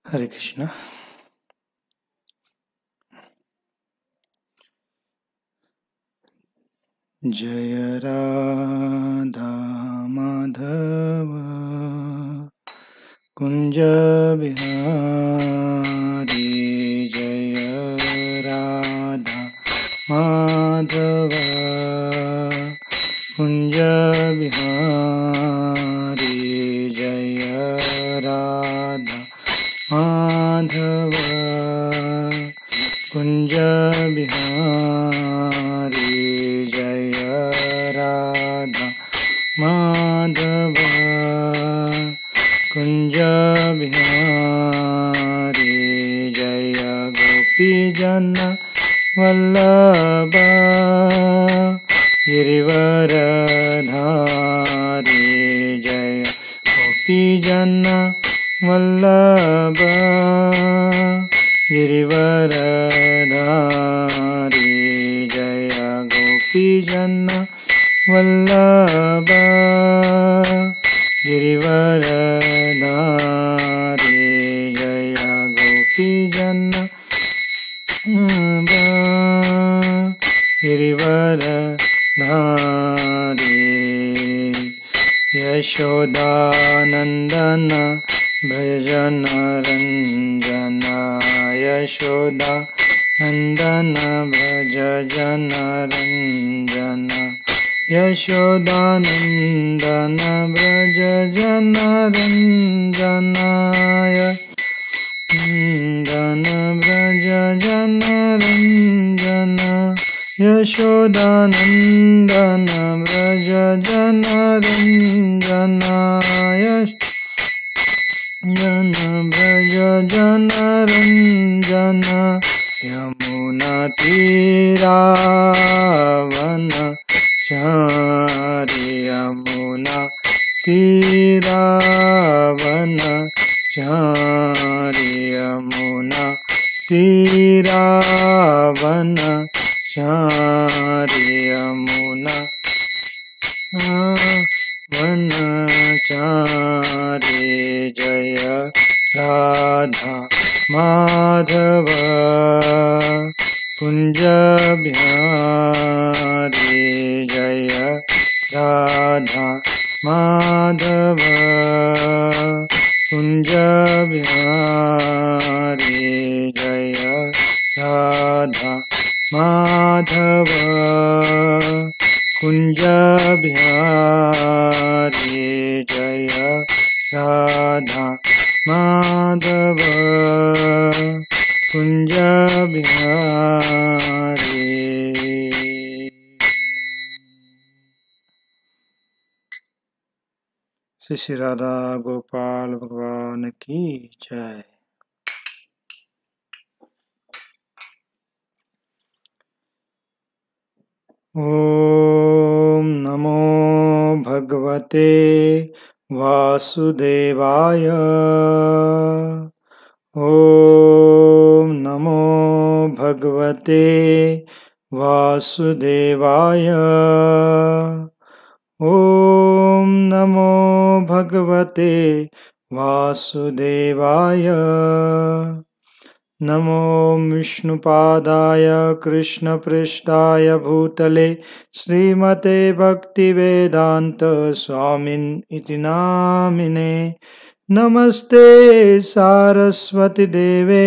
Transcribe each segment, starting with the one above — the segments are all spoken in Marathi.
हरे कृष्णा। जय राधा माधव कुंज बिहारी। जय राधा माधव कुंज बिहारी। जय राधा माधव कुंज बिहारी। जय राधा माधव कुंज बिहारी। जय गोपी जन वल्लभ गिरिवरधारी। जय गोपी जन वल्लभ गिरिवरधारी। जय गोपी जन वल्लभ गिरिवरधारी। जय गोपी जन गिरिवरधारी। यशोदानंदन भजन रंजन। यशोदानंदन भज जन रंजन। यशोदानंदन भज जन रंजन। नंदन व्रज जन रंजन। यशोदानंदन व्रज जन रंजन। जन व्रज जन रंजन। यमुना तीरावन चारि। यमुना तीरावन चारि। यमुना तीरावन चारि। यमुना वन चारि। जय राधा माधव कुंज बिहारी। जय राधा माधव कुंज बिहारी। जय राधा माधव कुंज बिहारी। जय राधा माधव कुंज बिहारी। श्री श्री राधा गोपाल भगवान की जय। ओम नमो भगवते वासुदेवाय। ओम नमो भगवते वासुदेवाय। ओम नमो भगवते वासुदेवाय। नमो विष्णुपादाय कृष्णपृष्ठाय भूतले श्रीमते भक्तिवेदांत स्वामिन् इति नामिने। नमस्ते सारस्वती देवे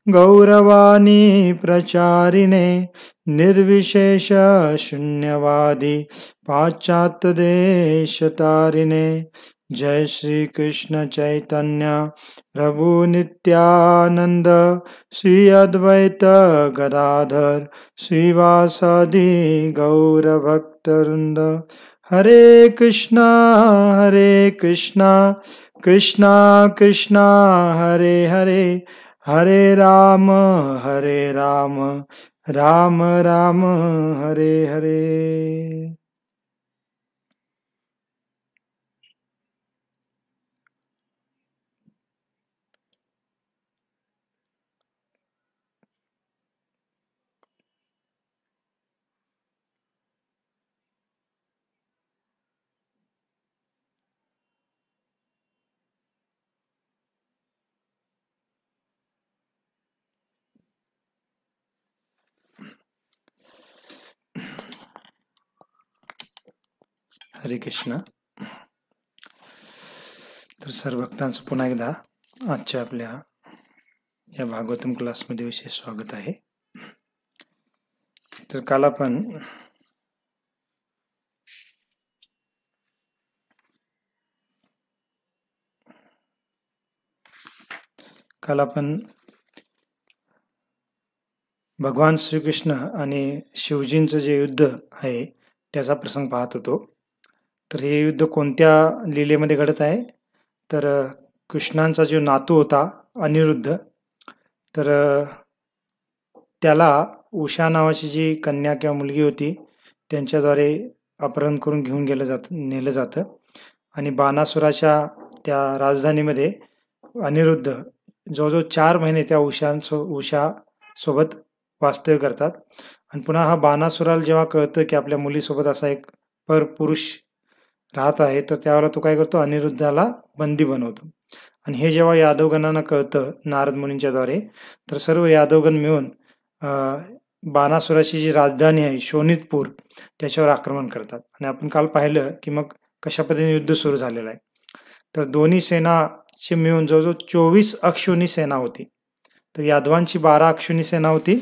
गौरवाणी प्रचारिणे। निर्विशेष शून्यवादी पाश्चात्यदेशतारिणे। जय श्री कृष्ण चैतन्य प्रभु नित्यानंद। श्री अद्वैत गदाधर श्रीवासादि गौरभक्तवृंद। हरे कृष्णा कृष्णा कृष्णा हरे हरे। हरे राम राम राम हरे हरे। हरे कृष्ण. तर सर्व भक्तांचं पुन्हा एकदा आजच्या आपल्या या भागवतम क्लासमध्ये विशेष स्वागत आहे. तर काल आपण भगवान श्रीकृष्ण आणि शिवजींचं जे युद्ध आहे त्याचा प्रसंग पाहत होतो. तर हे युद्ध कोणत्या लीलेमध्ये घडत आहे, तर कृष्णांचा जो नातू होता अनिरुद्ध, तर त्याला उषा नावाची जी कन्या किंवा मुलगी होती त्यांच्याद्वारे अपहरण करून घेऊन नेलं जातं आणि बाणासुराच्या त्या राजधानीमध्ये अनिरुद्ध जवळजवळ 4 महिने त्या उषा सोबत वास्तव्य करतात. आणि पुन्हा हा बाणासुराला जेव्हा कळतं की आपल्या मुलीसोबत असा एक पुरुष राहत आहे, तर त्यावेळेला तो काय करतो, अनिरुद्धाला बंदी बनवतो. आणि हे जेव्हा यादवगणांना कळतं नारद मुनींच्याद्वारे, तर सर्व यादवगण मिळून बाणासुराची जी राजधानी आहे शोणितपूर त्याच्यावर आक्रमण करतात. आणि आपण काल पाहिलं की मग कशा पद्धतीने युद्ध सुरू झालेलं आहे. तर दोन्ही सेनाचे मिळून जवळजवळ 24 अक्षोणी सेना होती. तर यादवांची 12 अक्षोणी सेना होती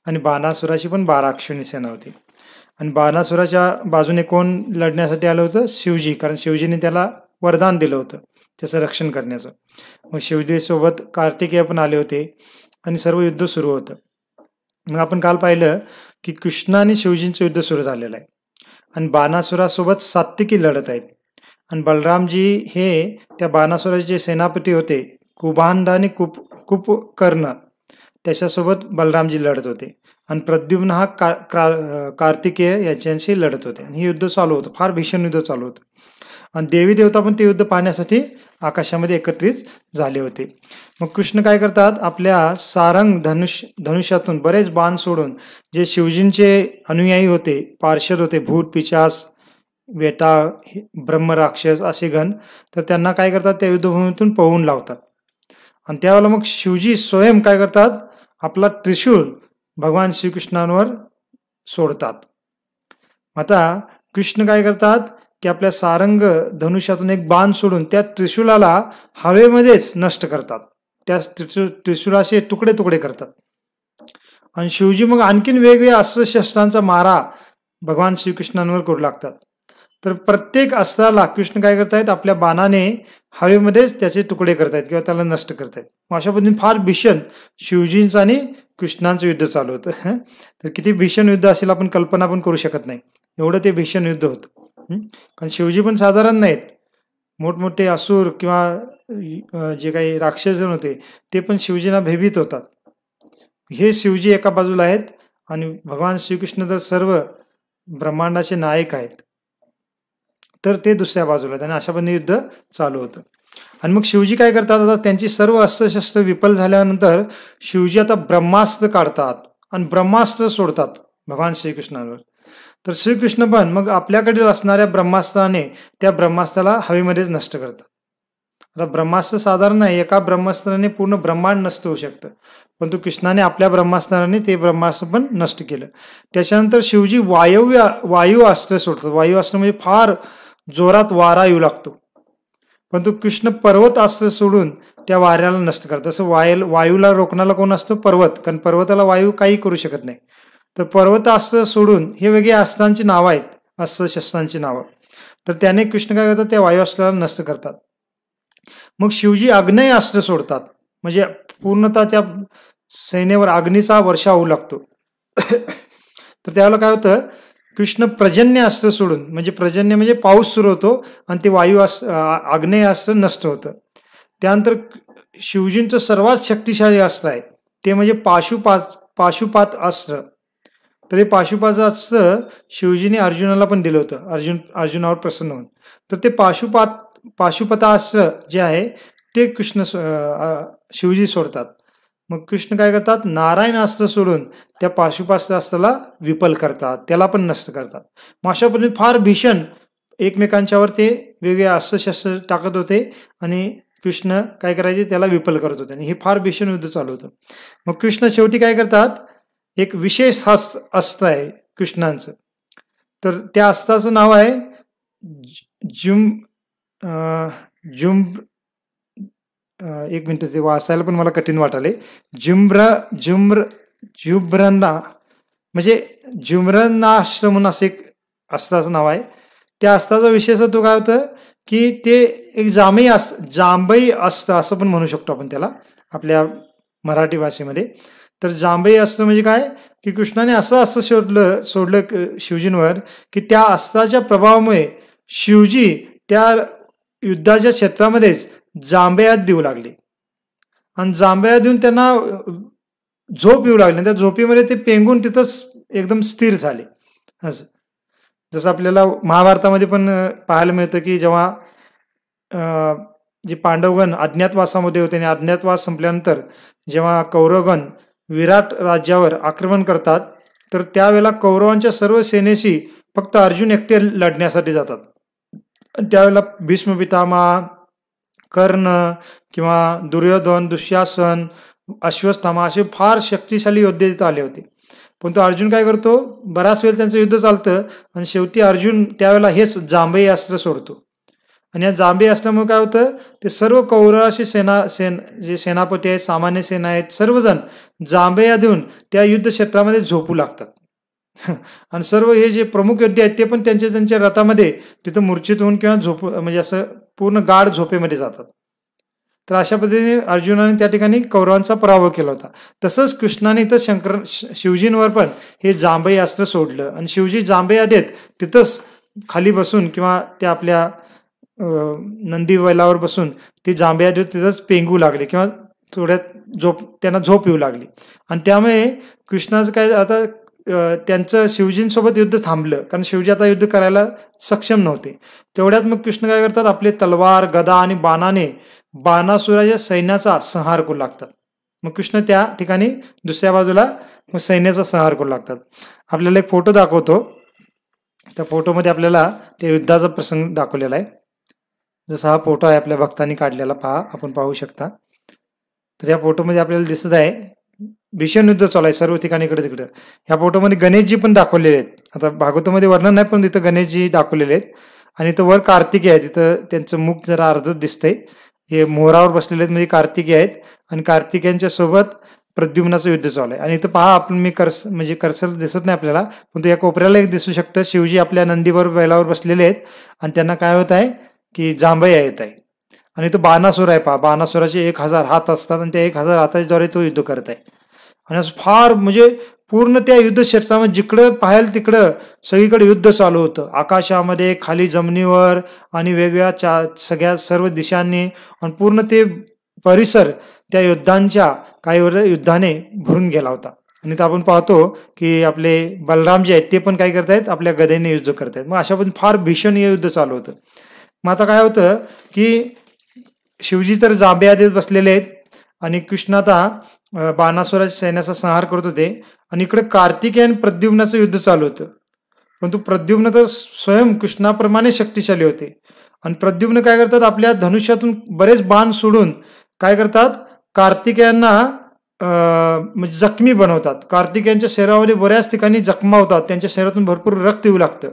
आणि बाणासुराची पण 12 अक्षोणी सेना होती. आणि बाणासुराच्या बाजूने कोण लढण्यासाठी आलं होतं? शिवजी, कारण शिवजीने त्याला वरदान दिलं होतं त्याचं रक्षण करण्याचं. मग शिवजीसोबत कार्तिकेय पण आले होते आणि सर्व युद्ध सुरू होतं. मग आपण काल पाहिलं की कृष्ण आणि शिवजींचं युद्ध सुरू झालेलं आहे आणि बाणासुरासोबत सात्विकी लढत आहेत. आणि बलरामजी हे त्या बाणासुराचे जे सेनापती होते कुभांड आणि कुंभकर्ण त्याच्यासोबत बलरामजी लढत होते. आणि प्रद्युम्न हा कार्तिकेय याच्याशी लढत होते. आणि हे युद्ध चालू होतं, फार भीषण युद्ध चालू होतं. आणि देवी देवता पण ते युद्ध पाहण्यासाठी आकाशामध्ये एकत्रित झाले होते. मग कृष्ण काय करतात, आपल्या सारंग धनुष्यातून बरेच बाण सोडून जे शिवजींचे अनुयायी होते, पार्षद होते, भूत पिशाच वेटाळ ब्रह्मराक्षस असे गण, तर त्यांना काय करतात, त्या युद्धभूमीतून पळवून लावतात. आणि त्यावेळेला मग शिवजी स्वयं काय करतात, आपला त्रिशूळ भगवान श्रीकृष्णांवर सोडतात. आता कृष्ण काय करतात की आपल्या सारंग धनुष्यातून एक बाण सोडून त्या त्रिशूलाला हवेमध्येच नष्ट करतात, त्या त्रिशूलाचे तुकडे तुकडे करतात. आणि शिवजी मग आणखीन वेगवेगळ्या अस्त्रशस्त्रांचा मारा भगवान श्रीकृष्णांवर करू लागतात. तर प्रत्येक अस्त्राला कृष्ण काय करतायत, आपल्या बाणाने हवेमध्येच त्याचे तुकडे करतायत किंवा त्याला नष्ट करतायत. मग अशा पद्धतीने फार भीषण शिवजींचं आणि कृष्णांचं युद्ध चालू होतं. तर किती भीषण युद्ध असेल आपण कल्पना पण करू शकत नाही, एवढं ते भीषण युद्ध होतं. कारण शिवजी पण साधारण नाहीत, मोठमोठे असुर किंवा जे काही राक्षस होते ते पण शिवजींना भयभीत होतात. हे शिवजी एका बाजूला आहेत आणि भगवान श्रीकृष्ण तर सर्व ब्रह्मांडाचे नायक आहेत, तर ते दुसऱ्या बाजूला आहेत. आणि अशा पद्धतीने युद्ध चालू होतं. आणि मग शिवजी काय करतात, आता त्यांची सर्व अस्त्रशस्त्र विफल झाल्यानंतर शिवजी आता ब्रह्मास्त्र काढतात आणि ब्रह्मास्त्र सोडतात भगवान श्रीकृष्णांवर. तर श्रीकृष्ण पण मग आपल्याकडे असणाऱ्या ब्रह्मास्त्राने त्या ब्रह्मास्त्राला हवेमध्येच नष्ट करतात. आता ब्रह्मास्त्र साधारण नाही, एका ब्रह्मास्त्राने पूर्ण ब्रह्मांड नष्ट होऊ शकतं, परंतु कृष्णाने आपल्या ब्रह्मास्त्राने ते ब्रह्मास्त्र पण नष्ट केलं. त्याच्यानंतर शिवजी वायू अस्त्र सोडतात. वायू अस्त्र म्हणजे फार जोरात वारा येऊ लागतो, परंतु कृष्ण पर्वत अस्त्र सोडून त्या वाऱ्याला नष्ट करतात. तसं वायूला रोखण्याला कोण असतो? पर्वत, कारण पर्वताला वायू काही करू शकत नाही. तर पर्वत अस्त्र सोडून हे वेगळ्या अस्त्रांची नावं आहेत, अस्त्रशस्त्रांची नावं. तर त्याने कृष्ण काय करतात, त्या वायू अस्त्राला नष्ट करतात. मग शिवजी अग्नेय अस्त्र सोडतात, म्हणजे पूर्णतः त्या सैन्यावर अग्नीचा वर्षाव होऊ लागतो. तर त्यावेळेला काय होतं, कृष्ण पर्जन्य अस्त्र सोडून, म्हणजे पर्जन्य म्हणजे पाऊस सुरू होतो आणि ते आग्नेय अस्त्र नष्ट होतं. त्यानंतर शिवजींचं सर्वात शक्तिशाली अस्त्र आहे ते म्हणजे पाशुपात अस्त्र. तर हे पाशुपात अस्त्र शिवजीने अर्जुनाला पण दिलं होतं, अर्जुनावर प्रसन्न होऊन. तर ते पाशुपतास्त्र जे आहे ते शिवजी सोडतात. मग कृष्ण काय करतात, नारायण अस्त्र सोडून त्या पाशुपात अस्त्राला विफल करतात, त्याला पण नष्ट करतात. मग अशा पद्धतीने फार भीषण एकमेकांच्यावर ते वेगवेगळे अस्त्रशस्त्र टाकत होते आणि कृष्ण काय करायचे, त्याला विफल करत होते. आणि हे फार भीषण युद्ध चालू होतं. मग कृष्ण शेवटी काय करतात, एक विशेष अस्त्र आहे कृष्णांचं, तर त्या अस्त्राचं नाव आहे जुम जुम एक मिनिट, ते वाचायला पण मला कठीण वाटाले. जुम्र जुब्रना म्हणजे जुम्रनाश्रम म्हणून असं एक अस्त्राचं नाव आहे. त्या अस्त्राचा विशेष तो काय होतं की ते एक जांभई अस्त्र असं पण म्हणू शकतो आपण त्याला आपल्या मराठी भाषेमध्ये. तर जांभई अस्त्र म्हणजे काय की कृष्णाने असं सोडलं शिवजींवर की त्या अस्त्राच्या प्रभावामुळे शिवजी त्या युद्धाच्या क्षेत्रामध्येच जांभयात देऊ लागले आणि जांभया देऊन त्यांना झोप येऊ लागली. त्या झोपेमध्ये ते पेंगून तिथंच एकदम स्थिर झाले. असं जसं आपल्याला महाभारतामध्ये पण पाहायला मिळतं की जेव्हा जे पांडवगण अज्ञातवासामध्ये होते आणि अज्ञातवास संपल्यानंतर जेव्हा कौरवगण विराट राज्यावर आक्रमण करतात तर त्यावेळेला कौरवांच्या सर्व सेनेशी फक्त अर्जुन एकटे लढण्यासाठी जातात. त्यावेळेला भीष्म पितामह, कर्ण किंवा दुर्योधन, दुःशासन, अश्वत्थामा असे फार शक्तिशाली योद्धे तिथं आले होते. पण तो अर्जुन काय करतो, बराच वेळ त्यांचं युद्ध चालतं आणि शेवटी अर्जुन त्यावेळेला हेच जांभई अस्त्र सोडतो. आणि या जांभई असल्यामुळे काय होतं, ते सर्व कौरवाशी जे सेनापती आहेत, सामान्य सेना आहेत, सर्वजण जांभया देऊन त्या युद्ध क्षेत्रामध्ये झोपू लागतात. आणि सर्व हे जे प्रमुख योद्धे आहेत ते पण त्यांच्या रथामध्ये तिथं मूर्छित होऊन किंवा म्हणजे असं पूर्ण गाढ झोपेमध्ये जातात. तर अशा पद्धतीने अर्जुनाने त्या ठिकाणी कौरवांचा पराभव केला होता. तसंच कृष्णाने इथं शिवजींवर पण हे जांभई अस्त्र सोडलं आणि शिवजी जांभया देत तिथंच खाली बसून किंवा त्या आपल्या नंदी बैलावर बसून ती जांभया देत तिथंच पेंगू लागले किंवा थोड्यात त्यांना झोप येऊ लागली. आणि त्यामुळे कृष्णाचं काय आता त्यांचं शिवजींसोबत युद्ध थांबलं कारण शिवजी आता युद्ध करायला सक्षम नव्हते. तेवढ्यात मग कृष्ण काय करतात, आपले तलवार, गदा आणि बाणाने बाणासुराच्या सैन्याचा संहार करू लागतात. मग कृष्ण त्या ठिकाणी दुसऱ्या बाजूला मग सैन्याचा संहार करू लागतात. आपल्याला एक फोटो दाखवतो. त्या फोटोमध्ये आपल्याला त्या युद्धाचा प्रसंग दाखवलेला आहे. जसा हा फोटो आहे आपल्या भक्तांनी काढलेला, आपण पाहू शकता. तर या फोटोमध्ये आपल्याला दिसत आहे भीषण युद्ध चालू आहे सर्व ठिकाणी इकडे तिकडे. ह्या फोटोमध्ये गणेशजी पण दाखवलेले आहेत. आता भागवतामध्ये वर्णन नाही पण तिथं गणेशजी दाखवलेले आहेत आणि इथं वर कार्तिकेय आहे. तिथं त्यांचं मुख जरा अर्धच दिसतंय. हे मोहरावर बसलेले आहेत म्हणजे कार्तिकेय आहेत आणि कार्तिकेयांच्या सोबत प्रद्युम्नाचं युद्ध चालू आहे. आणि इथं पहा आपण म्हणजे कर्सर दिसत नाही आपल्याला पण तो या कोपऱ्याला एक दिसू शकतं. शिवजी आपल्या नंदीवर बैलावर बसलेले आहेत आणि त्यांना काय होत आहे की जांभया येत आहे. आणि इथं बाणासुर आहे, पहा बाणासुराचे 1000 हात असतात आणि त्या 1000 हाताद्वारे तो युद्ध करत आहे. आणि असं फार म्हणजे पूर्ण त्या युद्ध क्षेत्रामध्ये जिकडं पाहाल तिकडं सगळीकडे युद्ध चालू होतं. आकाशामध्ये, खाली जमिनीवर आणि वेगवेगळ्या सर्व दिशांनी आणि पूर्ण ते परिसर त्या युद्धांच्या काही युद्धाने भरून गेला होता. आणि तर आपण पाहतो की आपले बलराम जे आहेत ते पण काय करतायत, आपल्या गदेने युद्ध करतायत. मग अशा पण फार भीषण हे युद्ध चालू होतं. मग आता काय होतं की शिवजी तर जांभया देत बसलेले आहेत आणि कृष्ण आता बाणासुराच्या सैन्याचा संहार करत होते आणि इकडे कार्तिकेय आणि प्रद्युम्नाचं युद्ध चालू होतं. परंतु प्रद्युम्न तर स्वयं कृष्णाप्रमाणे शक्तिशाली होते आणि प्रद्युम्न काय करतात, आपल्या धनुष्यातून बरेच बाण सोडून काय करतात, कार्तिकेयांना म्हणजे जखमी बनवतात. कार्तिकेयांच्या शरीरामध्ये बऱ्याच ठिकाणी जखमा होतात, त्यांच्या शरीरातून भरपूर रक्त येऊ लागतं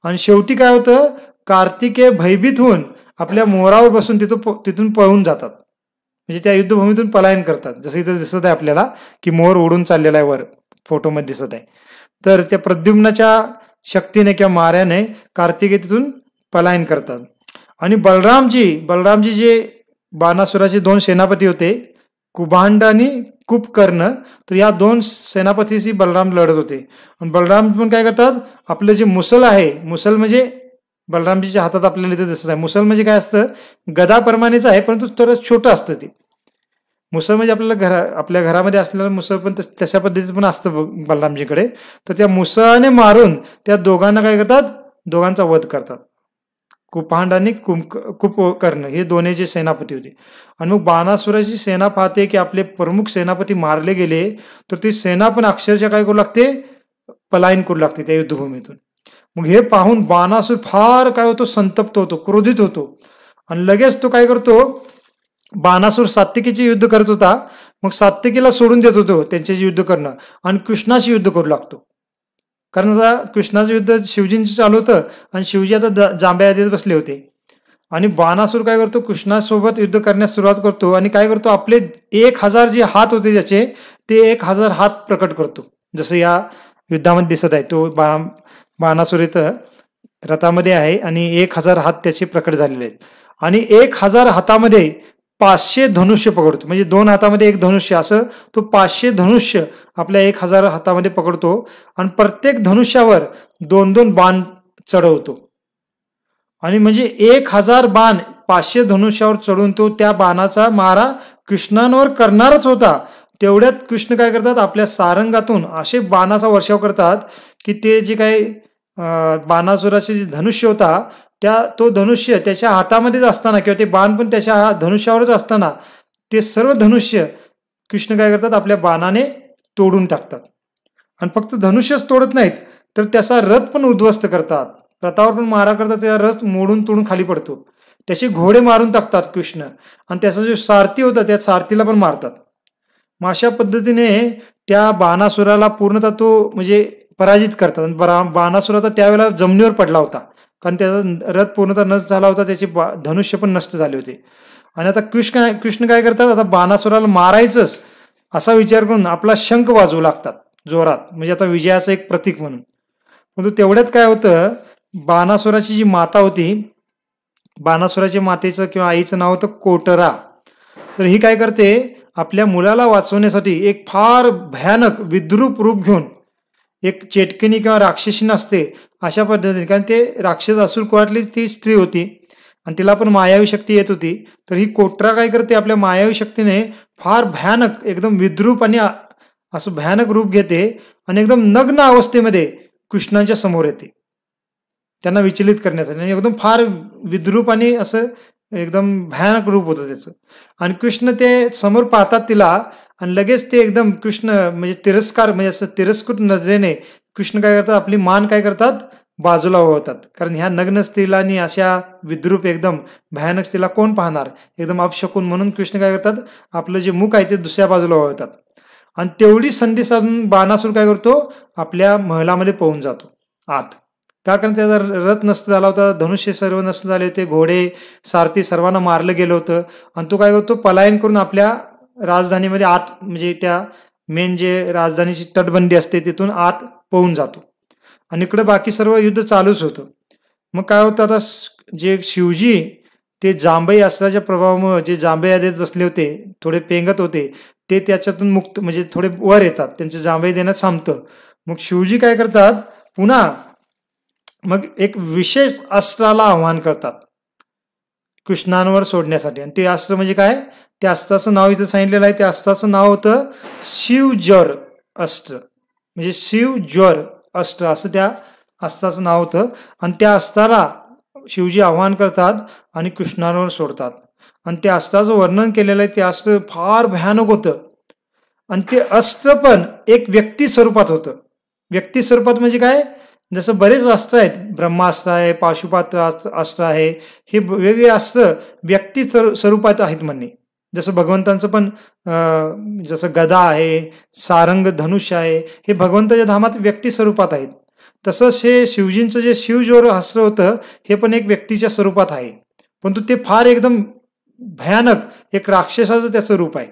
आणि शेवटी काय होतं, कार्तिकेय भयभीत होऊन आपल्या मोरावर बसून तिथून पळून जातात. म्हणजे त्या युद्धभूमीतून पलायन करतात. जसं इथं दिसत आहे आपल्याला की मोर उडून चाललेला आहे, वर फोटोमध्ये दिसत आहे. तर त्या प्रद्युम्नाच्या शक्तीने किंवा माऱ्याने कार्तिकेय तिथून पलायन करतात. आणि बलरामजी जे बाणासुराचे 2 सेनापती होते, कुभांड आणि कुंभकर्ण, तर या 2 सेनापतीशी बलराम लढत होते. आणि बलराम पण काय करतात, आपलं जे मुसल आहे, मुसल म्हणजे बलरामजीच्या हातात आपल्याला इथे दिसत आहे. मुसल म्हणजे काय असतं, गदाप्रमाणेच आहे परंतु थोडं छोटं असतं ते. मुसल म्हणजे आपल्या घरामध्ये असलेलं मुसल पण तशा पद्धतीचं पण असतं बलरामजीकडे. तर त्या मुसळाने मारून त्या दोघांना काय करतात, दोघांचा वध करतात. कुंभांड आणि कुंभकर्ण हे दोन्ही जे सेनापती होते. आणि मग बाणासुराची सेना पाहते की आपले प्रमुख सेनापती मारले गेले, तर ती सेना पण अक्षरशः काय करू लागते, पलायन करू लागते त्या युद्धभूमीतून. मग हे पाहून बाणासुर फार काय होतो, संतप्त होतो, क्रोधित होतो आणि लगेच तो काय करतो, बाणासुर सात्यकीचे युद्ध करत होता, मग सात्यकीला सोडून देत होतो त्यांच्याशी युद्ध करणं आणि कृष्णाशी युद्ध करू लागतो. कारण आता कृष्णाचं युद्ध शिवजींचं चालू होतं आणि शिवजी आता जांभ्या यादीत बसले होते आणि बाणासूर काय करतो, कृष्णासोबत युद्ध करण्यास सुरुवात करतो आणि काय करतो, आपले 1000 जे हात होते त्याचे ते 1000 हात प्रकट करतो. जसं या युद्धामध्ये दिसत आहे, तो बाणासूर इथं रथामध्ये आहे आणि 1000 हात त्याचे प्रकट झालेले आहेत आणि 1000 हातामध्ये 500 धनुष्य पकडतो. म्हणजे 2 हातामध्ये 1 धनुष्य, असं तो 500 धनुष्य आपल्या 1000 हातामध्ये पकडतो आणि प्रत्येक धनुष्यावर 2-2 बाण चढवतो. आणि म्हणजे 1000 बाण 500 धनुष्यावर चढून तो त्या बाणाचा मारा कृष्णांवर करणारच होता. तेवढ्यात कृष्ण काय करतात, आपल्या सारंगातून असे बाणाचा वर्षाव करतात की ते जे काही बाणासुराचे जे धनुष्य होता, तो धनुष्य त्याच्या हातामध्येच असताना किंवा ते बाण पण त्याच्या धनुष्यावरच असताना ते सर्व धनुष्य कृष्ण काय करतात, आपल्या बाणाने तोडून टाकतात. आणि फक्त धनुष्यच तोडत नाहीत तर त्याचा रथ पण उद्ध्वस्त करतात, रथावर पण मारा करतात, त्याचा रथ मोडून तोडून खाली पडतो. त्याचे घोडे मारून टाकतात कृष्ण आणि त्याचा जो सारथी होता त्या सारथीला पण मारतात. मग अशा पद्धतीने त्या बाणासुराला पूर्णतः तो म्हणजे पराजित करतात. बाणासुर आता त्यावेळेला जमिनीवर पडला होता कारण त्याचा रथ पूर्णतः नष्ट झाला होता, त्याचे धनुष्य पण नष्ट झाले होते. आणि आता कृष्ण काय करतात, आता बाणासुराला मारायचंच असा विचार करून आपला शंख वाजवू लागतात जोरात, म्हणजे आता विजयाचं एक प्रतीक म्हणून. परंतु तेवढ्यात काय होतं, बाणासुराची जी माता होती, बाणासुराच्या मातेचं किंवा आईचं नाव होतं कोटरा. तर ही काय करते, आपल्या मुलाला वाचवण्यासाठी एक फार भयानक विद्रूप रूप घेऊन एक चेटकिणी किंवा राक्षसी नसते अशा पद्धतीने, कारण ते राक्षस असुर कुळातली ती स्त्री होती आणि तिला पण मायावी शक्ती येत होती. तर ही कोटरा काय करते, आपल्या मायावी शक्तीने फार भयानक एकदम विद्रूप आणि असं भयानक रूप घेते आणि एकदम नग्न अवस्थेमध्ये कृष्णांच्या समोर येते त्यांना विचलित करण्यासाठी. आणि एकदम फार विद्रूप आणि असं एकदम भयानक रूप होतं त्याचं. आणि कृष्ण ते समोर पाहतात तिला आणि लगेच ते एकदम कृष्ण म्हणजे तिरस्कार, म्हणजे असं तिरस्कृत नजरेने कृष्ण काय करतात, आपली मान काय करतात, बाजूला वळवतात. कारण ह्या नग्न स्त्रीला आणि अशा विद्रूप एकदम भयानक स्त्रीला कोण पाहणार, एकदम अपशकून, म्हणून कृष्ण काय करतात, आपलं जे मुख आहे ते दुसऱ्या बाजूला वळवतात. आणि तेवढी संधी साधून बाणासूर काय करतो, आपल्या महलामध्ये पळून जातो आत. का, कारण त्याचा रथ नष्ट झाला होता, धनुष्य सर्व नष्ट झाले होते, घोडे सारथी सर्वांना मारलं गेलं होतं. आणि तो काय करतो, पलायन करून आपल्या राजधानीमध्ये आत, म्हणजे त्या मेन जे राजधानीची तटबंदी असते तिथून आत पळून जातो. आणि इकडे बाकी सर्व युद्ध चालूच होतं. मग काय होतं, आता जे शिवजी ते जांभई अस्त्राच्या प्रभावामुळे जे जांभई यादीत बसले होते, थोडे पेंगत होते, ते त्याच्यातून मुक्त म्हणजे थोडे वर येतात, त्यांचे जांभई देण्यात थांबतं. मग शिवजी काय करतात, पुन्हा मग एक विशेष अस्त्राला आव्हान करतात कृष्णांवर सोडण्यासाठी. आणि ते अस्त्र म्हणजे काय, त्या अस्त्राचं नाव इथं सांगितलेलं आहे. त्या अस्त्राचं नाव होतं शिवज्वर अस्त्र, म्हणजे शिवज्वर अस्त्र असं त्या अस्त्राचं नाव होतं. आणि त्या अस्त्राला शिवजी आव्हान करतात आणि कृष्णांवर सोडतात. आणि त्या अस्त्राचं वर्णन केलेलं आहे, ते अस्त्र फार भयानक होतं. आणि ते अस्त्र पण एक व्यक्ती स्वरूपात होतं. व्यक्ती स्वरूपात म्हणजे काय, जसं बरेच अस्त्र आहेत, ब्रह्मास्त्र आहे, पाशुपात्र अस्त्र आहे, हे वेगवेगळे अस्त्र व्यक्ती स्वरूपात आहेत म्हणणे. जसं भगवंतांचं पण जसं गदा आहे, सारंग धनुष्य आहे, हे भगवंताच्या धामात व्यक्ती स्वरूपात आहेत. तसंच हे शिवजींचं जे शिवज्वर अस्त्र होतं, हे पण एक व्यक्तीच्या स्वरूपात आहे, परंतु ते फार एकदम भयानक एक राक्षसाचं त्याचं रूप आहे.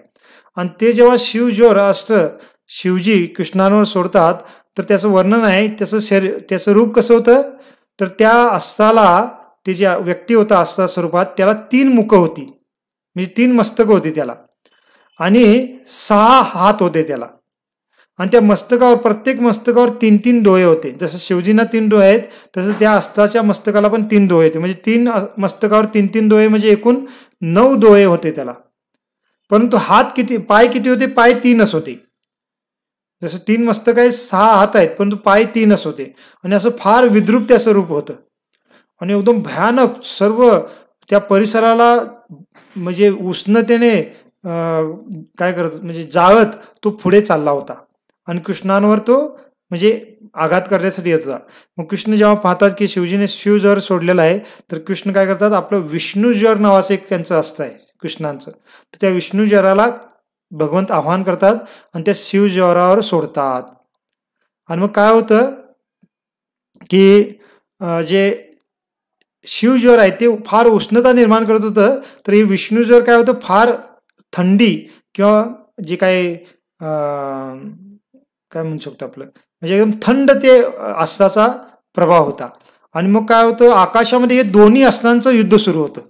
आणि ते जेव्हा शिवज्वर अस्त्र शिवजी कृष्णांवर सोडतात तर त्याचं वर्णन आहे, त्याचं रूप कसं होतं, तर त्या अस्त्राला, ते जे व्यक्ती होता अस्त्र स्वरूपात, त्याला 3 मुखं होती, म्हणजे 3 मस्तकं होती त्याला, आणि 6 हात होते त्याला. आणि त्या मस्तकावर, प्रत्येक मस्तकावर 3-3 डोळे होते. जसं शिवजींना 3 डोळे आहेत तसं त्या अस्त्राच्या मस्तकाला पण 3 डोळे होते, म्हणजे 3 मस्तकावर 3-3 डोळे, म्हणजे एकूण 9 डोळे होते त्याला. परंतु हात किती, पाय किती होते, पाय 3च होते. जसं 3 मस्तक आहेत, 6 हात आहेत, परंतु पाय 3च होते. आणि असं फार विद्रूप त्याचं रूप होतं आणि एकदम भयानक सर्व त्या परिसराला म्हणजे उष्णतेने काय करत, म्हणजे जाळत तो पुढे चालला होता आणि कृष्णांवर तो म्हणजे आघात करण्यासाठी येत होता. मग कृष्ण जेव्हा पाहतात की शिवजीने शिवज्वर सोडलेला आहे, तर कृष्ण काय करतात, आपलं विष्णुज्वर नावाचं एक त्यांचं अस्त्र आहे कृष्णांचं, तर त्या विष्णुज्वराला भगवंत आव्हान करतात आणि त्या शिवज्वरावर सोडतात. आणि मग काय होतं, की जे शिवज्वर आहे ते फार उष्णता निर्माण करत होतं, तर हे विष्णुज्वर काय होतं, फार थंडी किंवा जे काही काय म्हणू शकतो आपलं, म्हणजे एकदम थंड ते अस्त्राचा प्रभाव होता. आणि मग काय होतं, आकाशामध्ये हे दोन्ही अस्त्रांचं युद्ध सुरू होतं.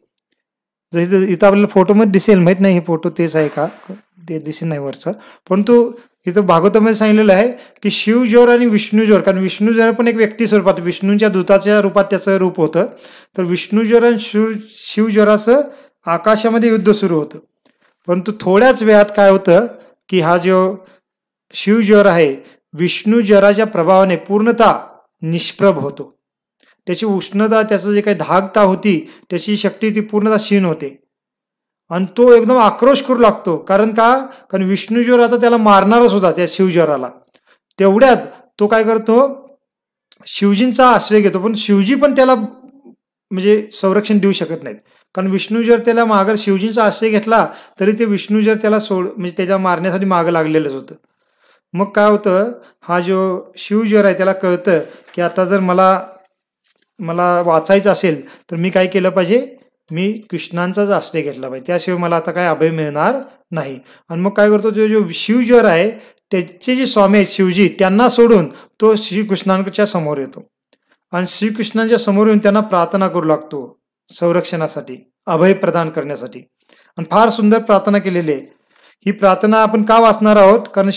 जसं इथं आपल्याला फोटोमध्ये दिसेल, माहित नाही हे फोटो तेच आहे का, ते दिसेल नाही वरचं, परंतु इथं भागवतामध्ये सांगितलेलं आहे की शिवज्वर आणि विष्णुज्वर, कारण विष्णुज्वर पण एक व्यक्ती स्वरूपात, विष्णूंच्या दूताच्या रूपात त्याचं रूप होतं. तर विष्णुज्वर आणि शिवज्वराचं आकाशामध्ये युद्ध सुरू होतं. परंतु थोड्याच वेळात काय होतं की हा जो शिवज्वर आहे विष्णुज्वराच्या प्रभावाने पूर्णतः निष्प्रभ होतो. त्याची उष्णता, त्याचं जे काही धाकता होती, त्याची शक्ती ती पूर्णतः क्षीण होते आणि तो एकदम आक्रोश करू लागतो. कारण कारण विष्णुज्वर आता त्याला मारणारच होता त्या शिवज्वराला. तेवढ्यात तो काय करतो, शिवजींचा आश्रय घेतो, पण शिवजी पण त्याला म्हणजे संरक्षण देऊ शकत नाहीत. कारण विष्णुज्वर त्याला मागं शिवजींचा आश्रय घेतला तरी ते विष्णुज्वर त्याला म्हणजे त्याला मारण्यासाठी मागं लागलेलंच होतं. मग काय होतं, हा जो शिवज्वर आहे त्याला कळतं की आता जर मला वाचायचं असेल तर मी काय केलं पाहिजे, मी कृष्णांचाच आश्रय घेतला पाहिजे, त्याशिवाय मला आता काय अभय मिळणार नाही. आणि मग काय करतो, जो शिवज्वर आहे त्याचे जे स्वामी आहेत शिवजी, त्यांना सोडून तो श्रीकृष्णांच्या समोर येतो आणि श्रीकृष्णांच्या समोर येऊन त्यांना प्रार्थना करू लागतो संरक्षणासाठी, अभय प्रदान करण्यासाठी. आणि फार सुंदर प्रार्थना केलेली आहे. ही प्रार्थना आपण का वाचणार आहोत, कारण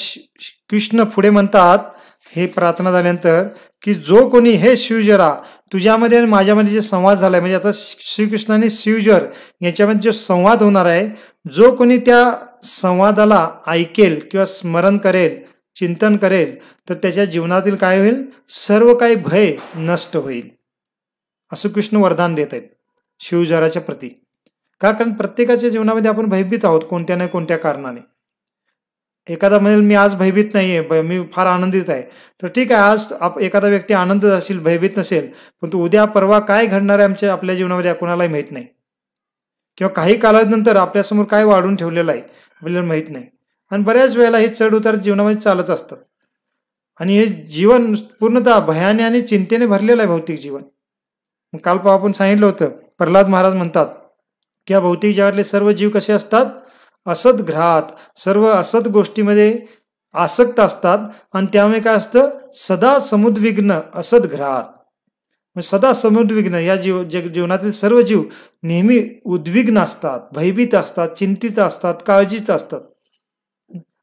कृष्ण पुढे म्हणतात हे प्रार्थना झाल्यानंतर की जो कोणी, हे शिवज्वरा, तुझ्यामध्ये आणि माझ्यामध्ये जे संवाद झालाय, म्हणजे आता श्रीकृष्णाने शिवज्वर याच्यामध्ये जो संवाद होणार आहे, जो कोणी त्या संवादाला ऐकेल किंवा स्मरण करेल, चिंतन करेल, तर त्याच्या जीवनातील काय होईल, सर्व काही भय नष्ट होईल, असं कृष्ण वरदान देत आहेत शिवज्वराच्या प्रती. कारण प्रत्येकाच्या जीवनामध्ये आपण भयभीत आहोत कोणत्या ना कोणत्या कारणाने. एखादा म्हणेल मी आज भयभीत नाहीये, मी फार आनंदित आहे, तर ठीक आहे, आज एखादा व्यक्ती आनंदित असेल, भयभीत नसेल, पण तो उद्या परवा काय घडणार आहे आपल्या जीवनामध्ये कोणालाही माहीत नाही, किंवा काही कालानंतर आपल्यासमोर काय वाढून ठेवलेलं आहे आपल्याला माहीत नाही. आणि बऱ्याच वेळेला हे चढ उतार जीवनामध्ये चालत असतात आणि हे जीवन पूर्णतः भयाने आणि चिंतेने भरलेलं आहे भौतिक जीवन. काल आपण सांगितलं होतं, प्रल्हाद महाराज म्हणतात की या भौतिक जगातले सर्व जीव कसे असतात, असत ग्रहात, सर्व असत गोष्टीमध्ये आसक्त असतात आणि त्यामुळे काय असतं, सदा समुद्विग्न असत ग्रहात. सदा समुद्विग्न, या जीवनातील सर्व जीव नेहमी उद्विग्न असतात, भयभीत असतात, चिंतित असतात, काळजीत असतात,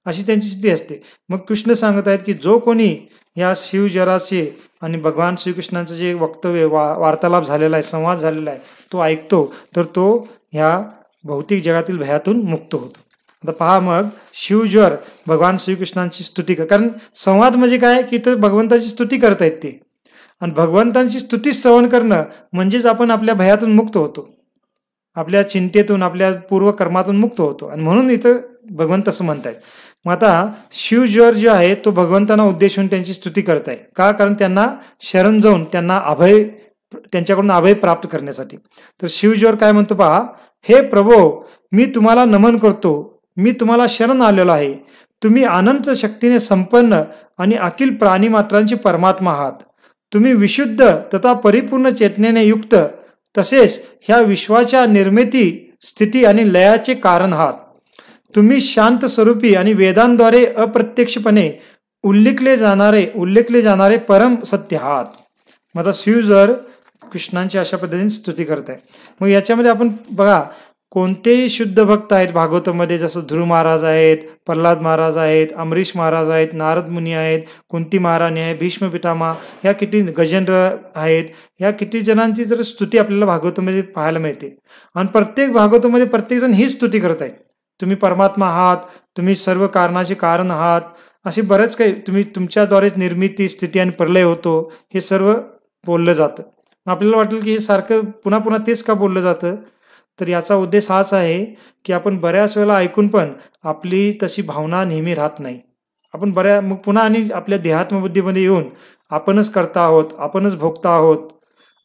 अशी त्यांची स्थिती असते. मग कृष्ण सांगत आहेत की जो कोणी या शिवज्वराचे आणि भगवान श्रीकृष्णांचं जे वक्तव्य, वार्तालाप झालेला आहे, संवाद झालेला आहे, तो ऐकतो, तर तो ह्या भौतिक जगातील भयातून मुक्त होतो. आता पहा, मग शिवज्वर भगवान श्रीकृष्णांची स्तुती कारण संवाद म्हणजे काय की तर भगवंताची स्तुती करतायत ते, आणि भगवंतांची स्तुती श्रवण करणं म्हणजेच आपण आपल्या भयातून मुक्त होतो, आपल्या चिंतेतून, आपल्या पूर्वकर्मातून मुक्त होतो. आणि म्हणून इथं भगवंत असं म्हणतायत. मग आता शिवज्वर जो आहे तो भगवंतांना उद्देशून त्यांची स्तुती करताय कारण त्यांना शरण जाऊन त्यांच्याकडून अभय प्राप्त करण्यासाठी. तर शिवज्वर काय म्हणतो पहा, हे प्रभो, मी तुम्हाला नमन करतो, मी तुम्हाला शरण आलेलो आहे. तुम्ही अनंत शक्तीने संपन्न आणि अखिल प्राणी मात्रांची परमात्मा आहात. तुम्ही विशुद्ध तथा परिपूर्ण चेतनेने युक्त, तसेच ह्या विश्वाच्या निर्मिती, स्थिती आणि लयाचे कारण आहात. तुम्ही शांत स्वरूपी आणि वेदांद्वारे अप्रत्यक्षपणे उल्लेखले जाणारे परम सत्य आहात. मग आता शिवज्वर कृष्णांची अशा पद्धतीने स्तुती करत आहे. मग याच्यामध्ये आपण बघा, कोणतेही शुद्ध भक्त आहेत भागवतामध्ये, जसं ध्रुव महाराज आहेत, प्रल्हाद महाराज आहेत, अमरीश महाराज आहेत, नारद मुनी आहेत, कुंती महाराणी आहे, भीष्म पितामह, ह्या किती गजेंद्र आहेत, ह्या किती जणांची जर स्तुती आपल्याला भागवतामध्ये पाहायला मिळते. आणि प्रत्येक भागवतामध्ये प्रत्येकजण ही स्तुती करत आहेत, तुम्ही परमात्मा आहात, तुम्ही सर्व कारणाचे कारण आहात, असे बरेच काही, तुम्ही तुमच्याद्वारेच निर्मिती, स्थिती आणि प्रलय होतो, हे सर्व बोललं जातं. आपल्याला वाटेल की हे सारखं पुन्हा पुन्हा तेच का बोललं जातं, तर याचा उद्देश हाच आहे की आपण बऱ्याच वेळेला ऐकून पण आपली तशी भावना नेहमी राहत नाही. आपण मग पुन्हा आणि आपल्या देहात्मबुद्धीमध्ये येऊन आपणच करता आहोत, आपणच भोगता आहोत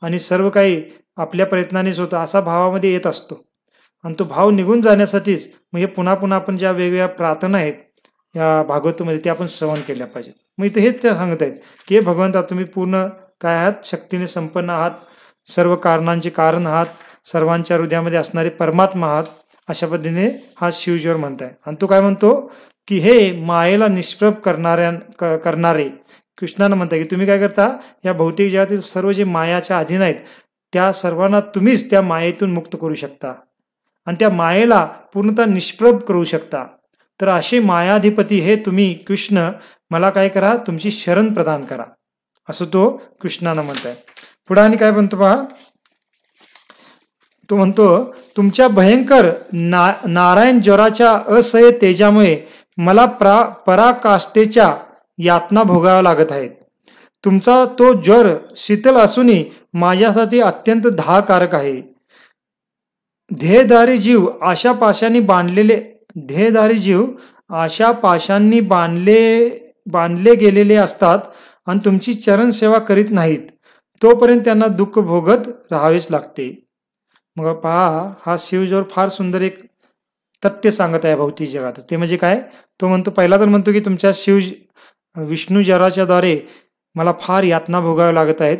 आणि सर्व काही आपल्या प्रयत्नानेच होतं, असा भावामध्ये येत असतो. आणि तो भाव निघून जाण्यासाठीच मग हे पुन्हा पुन्हा आपण ज्या वेगवेगळ्या प्रार्थना आहेत या भागवतामध्ये, ते आपण श्रवण केल्या पाहिजेत. मग इथे हेच ते सांगत आहेत की हे भगवंता, तुम्ही पूर्ण काय आहात, शक्तीने संपन्न आहात, सर्व कारणांचे कारण आहात, सर्वांच्या हृदयामध्ये असणारे परमात्मा आहात, अशा पद्धतीने हा शिवजीवर म्हणताय. आणि तो काय म्हणतो की हे मायेला निष्प्रभ करणारे कृष्णानं म्हणताय की तुम्ही काय करता, या भौतिक जगातील सर्व जे मायाच्या अधीन आहेत त्या सर्वांना तुम्हीच त्या मायेतून मुक्त करू शकता आणि त्या मायेला पूर्णतः निष्प्रभ करू शकता. तर असे मायाधिपती हे तुम्ही कृष्ण मला काय करा, तुमची शरण प्रदान करा, असं तो कृष्णानं म्हणताय. पुढे आणि काय म्हणतो पहा, तो म्हणतो तुमच्या भयंकर नारायण ज्वराच्या असह्य तेजामुळे मला पराकाष्ठेच्या यातना भोगाव्या लागत आहेत. तुमचा तो ज्वर शीतल असूनही माझ्यासाठी अत्यंत दाहकारक आहे. ध्येयधारी जीव आशा पाशांनी बांधले गेलेले असतात आणि तुमची चरण सेवा करीत नाहीत, तोपर्यंत त्यांना दुःख भोगत राहावेच लागते. मग पहा, हा शिवज्वर फार सुंदर एक तथ्य सांगत आहे भौतिक जगात. ते म्हणजे काय, तो म्हणतो, पहिला तर म्हणतो की तुमच्या विष्णू ज्वराच्या द्वारे मला फार यातना भोगाव्या लागत आहेत.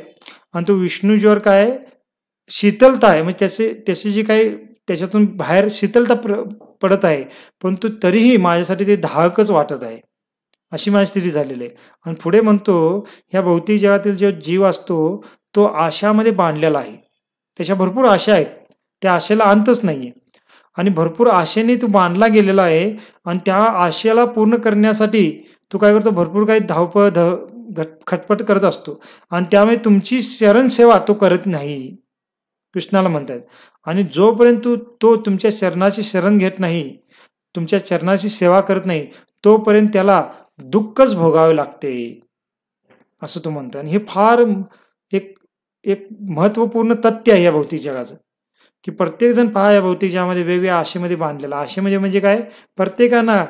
आणि तो विष्णू ज्वर काय, शीतलता आहे, म्हणजे त्याचे जे काही त्याच्यातून बाहेर शीतलता पडत आहे, परंतु तरीही माझ्यासाठी ते दाहकच वाटत आहे, अशी माझी स्थिती झालेली आहे. आणि पुढे म्हणतो ह्या भौतिक जगातील जो जीव असतो तो आशामध्ये बांधलेला आहे. त्याच्या भरपूर आशा आहेत, त्या आशेला अंतच नाहीये आणि भरपूर आशेने तू बांधला गेलेला आहे. आणि त्या आशेला पूर्ण करण्यासाठी तू काय करतो, भरपूर काही धावपळ खटपट करत असतो आणि त्यामुळे तुमची शरण सेवा तो करत नाही, कृष्णाला म्हणतात. आणि जोपर्यंत तो तुमच्या चरणाची शरण घेत नाही, तुमच्या चरणाची सेवा करत नाही, तोपर्यंत त्याला दुःखच भोगावे लागते, असं तो म्हणतो. आणि हे फार एक महत्वपूर्ण तथ्य आहे या भौतिक जगाचं, की प्रत्येक जण पहा या भौतिक जगामध्ये वेगवेगळ्या आशेमध्ये बांधलेला. आशे म्हणजे काय, प्रत्येकांना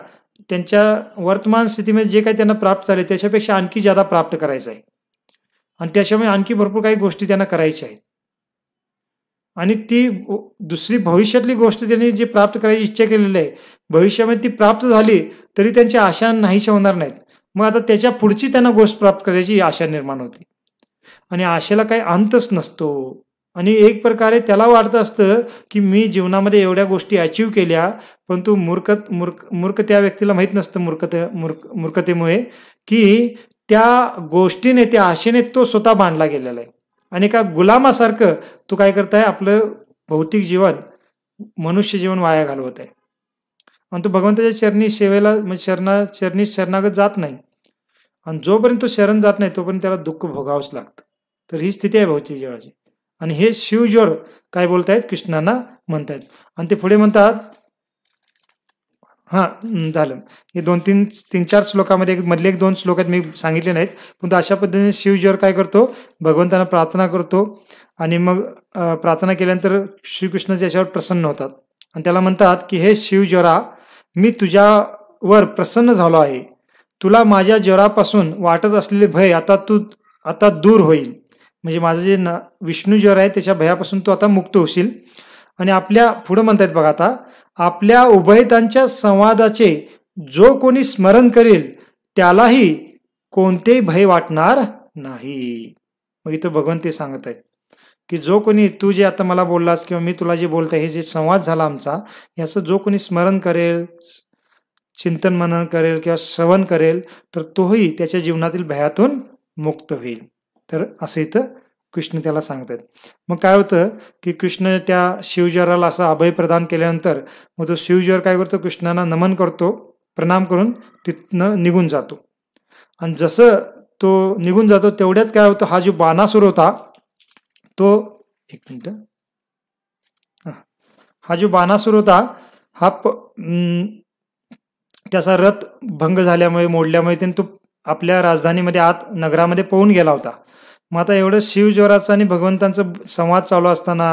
त्यांच्या वर्तमान स्थितीमध्ये जे काही त्यांना प्राप्त झाले त्याच्यापेक्षा आणखी ज्यादा प्राप्त करायचं आहे आणि त्याच्यामुळे आणखी भरपूर काही गोष्टी त्यांना करायच्या आहेत. आणि ती दुसरी भविष्यातली गोष्ट त्यांनी जे प्राप्त करायची इच्छा केलेली आहे, भविष्यामध्ये ती प्राप्त झाली तरी त्यांच्या आशा नाहीशा होणार नाहीत. मग आता त्याच्या पुढची त्यांना गोष्ट प्राप्त करायची आशा निर्माण होते आणि आशेला काही अंतच नसतो. आणि एक प्रकारे त्याला वाटतं असतं की मी जीवनामध्ये एवढ्या गोष्टी अचीव केल्या, परंतु मूर्ख त्या व्यक्तीला माहीत नसतं मूर्खतेमुळे की त्या गोष्टीने, त्या आशेने तो स्वतः बांधला गेलेला आहे आणि एका गुलामासारखं तो काय करताय, आपलं भौतिक जीवन, मनुष्य जीवन वाया घालवत आहे. आणि तो भगवंताच्या चरणी सेवेला म्हणजे चरणी शरणागत जात नाही आणि जोपर्यंत तो शरण जात नाही तोपर्यंत त्याला दुःख भोगावंच लागतं. तर ही स्थिती आहे भौतिक जीवाची. आणि हे शिवज्वर काय बोलतायत, कृष्णांना म्हणतायत. आणि ते पुढे म्हणतात, झालं हे 2-3-4 श्लोकामध्ये मधले 1-2 श्लोक आहेत, मी सांगितले नाहीत, पण अशा पद्धतीने शिवज्वर काय करतो, भगवंतांना प्रार्थना करतो आणि मग प्रार्थना केल्यानंतर श्रीकृष्ण त्याच्यावर प्रसन्न होतात आणि त्याला म्हणतात की हे शिवज्वरा, मी तुझ्यावर प्रसन्न झालो आहे. तुला माझ्या ज्वरापासून वाटत असलेले भय आता दूर होईल. म्हणजे माझं जे विष्णू ज्वर आहे त्याच्या भयापासून तू आता मुक्त होशील. आणि आपल्या पुढे म्हणतायत बघा, आता आपल्या उभयतांच्या संवादाचे जो कोणी स्मरण करेल त्यालाही कोणतेही भय वाटणार नाही. मग इथं भगवंत ते सांगत आहेत की जो कोणी तू जे आता मला बोललास किंवा मी तुला जे बोलतोय, हे जे संवाद झाला आमचा, याचं जो कोणी स्मरण करेल, चिंतन मनन करेल किंवा श्रवण करेल तर तोही त्याच्या जीवनातील भयातून मुक्त होईल. तर असं इथं कृष्ण त्याला सांगतात. मग काय होतं की कृष्ण त्या शिवज्वराला असं अभय प्रदान केल्यानंतर मग तो शिवज्वर काय करतो, कृष्णांना नमन करतो, प्रणाम करून तिथनं निघून जातो. आणि जसं तो निघून जातो तेवढ्यात काय होतं, हा जो बाणासूर होता तो, एक मिनिट, हा जो बाणासूर होता हा त्याचा रथ भंग झाल्यामुळे, मोडल्यामुळे त्याने तो आपल्या राजधानीमध्ये आत नगरामध्ये पळून गेला होता. मग आता एवढं शिवज्वराचं आणि भगवंतांचं संवाद चालू असताना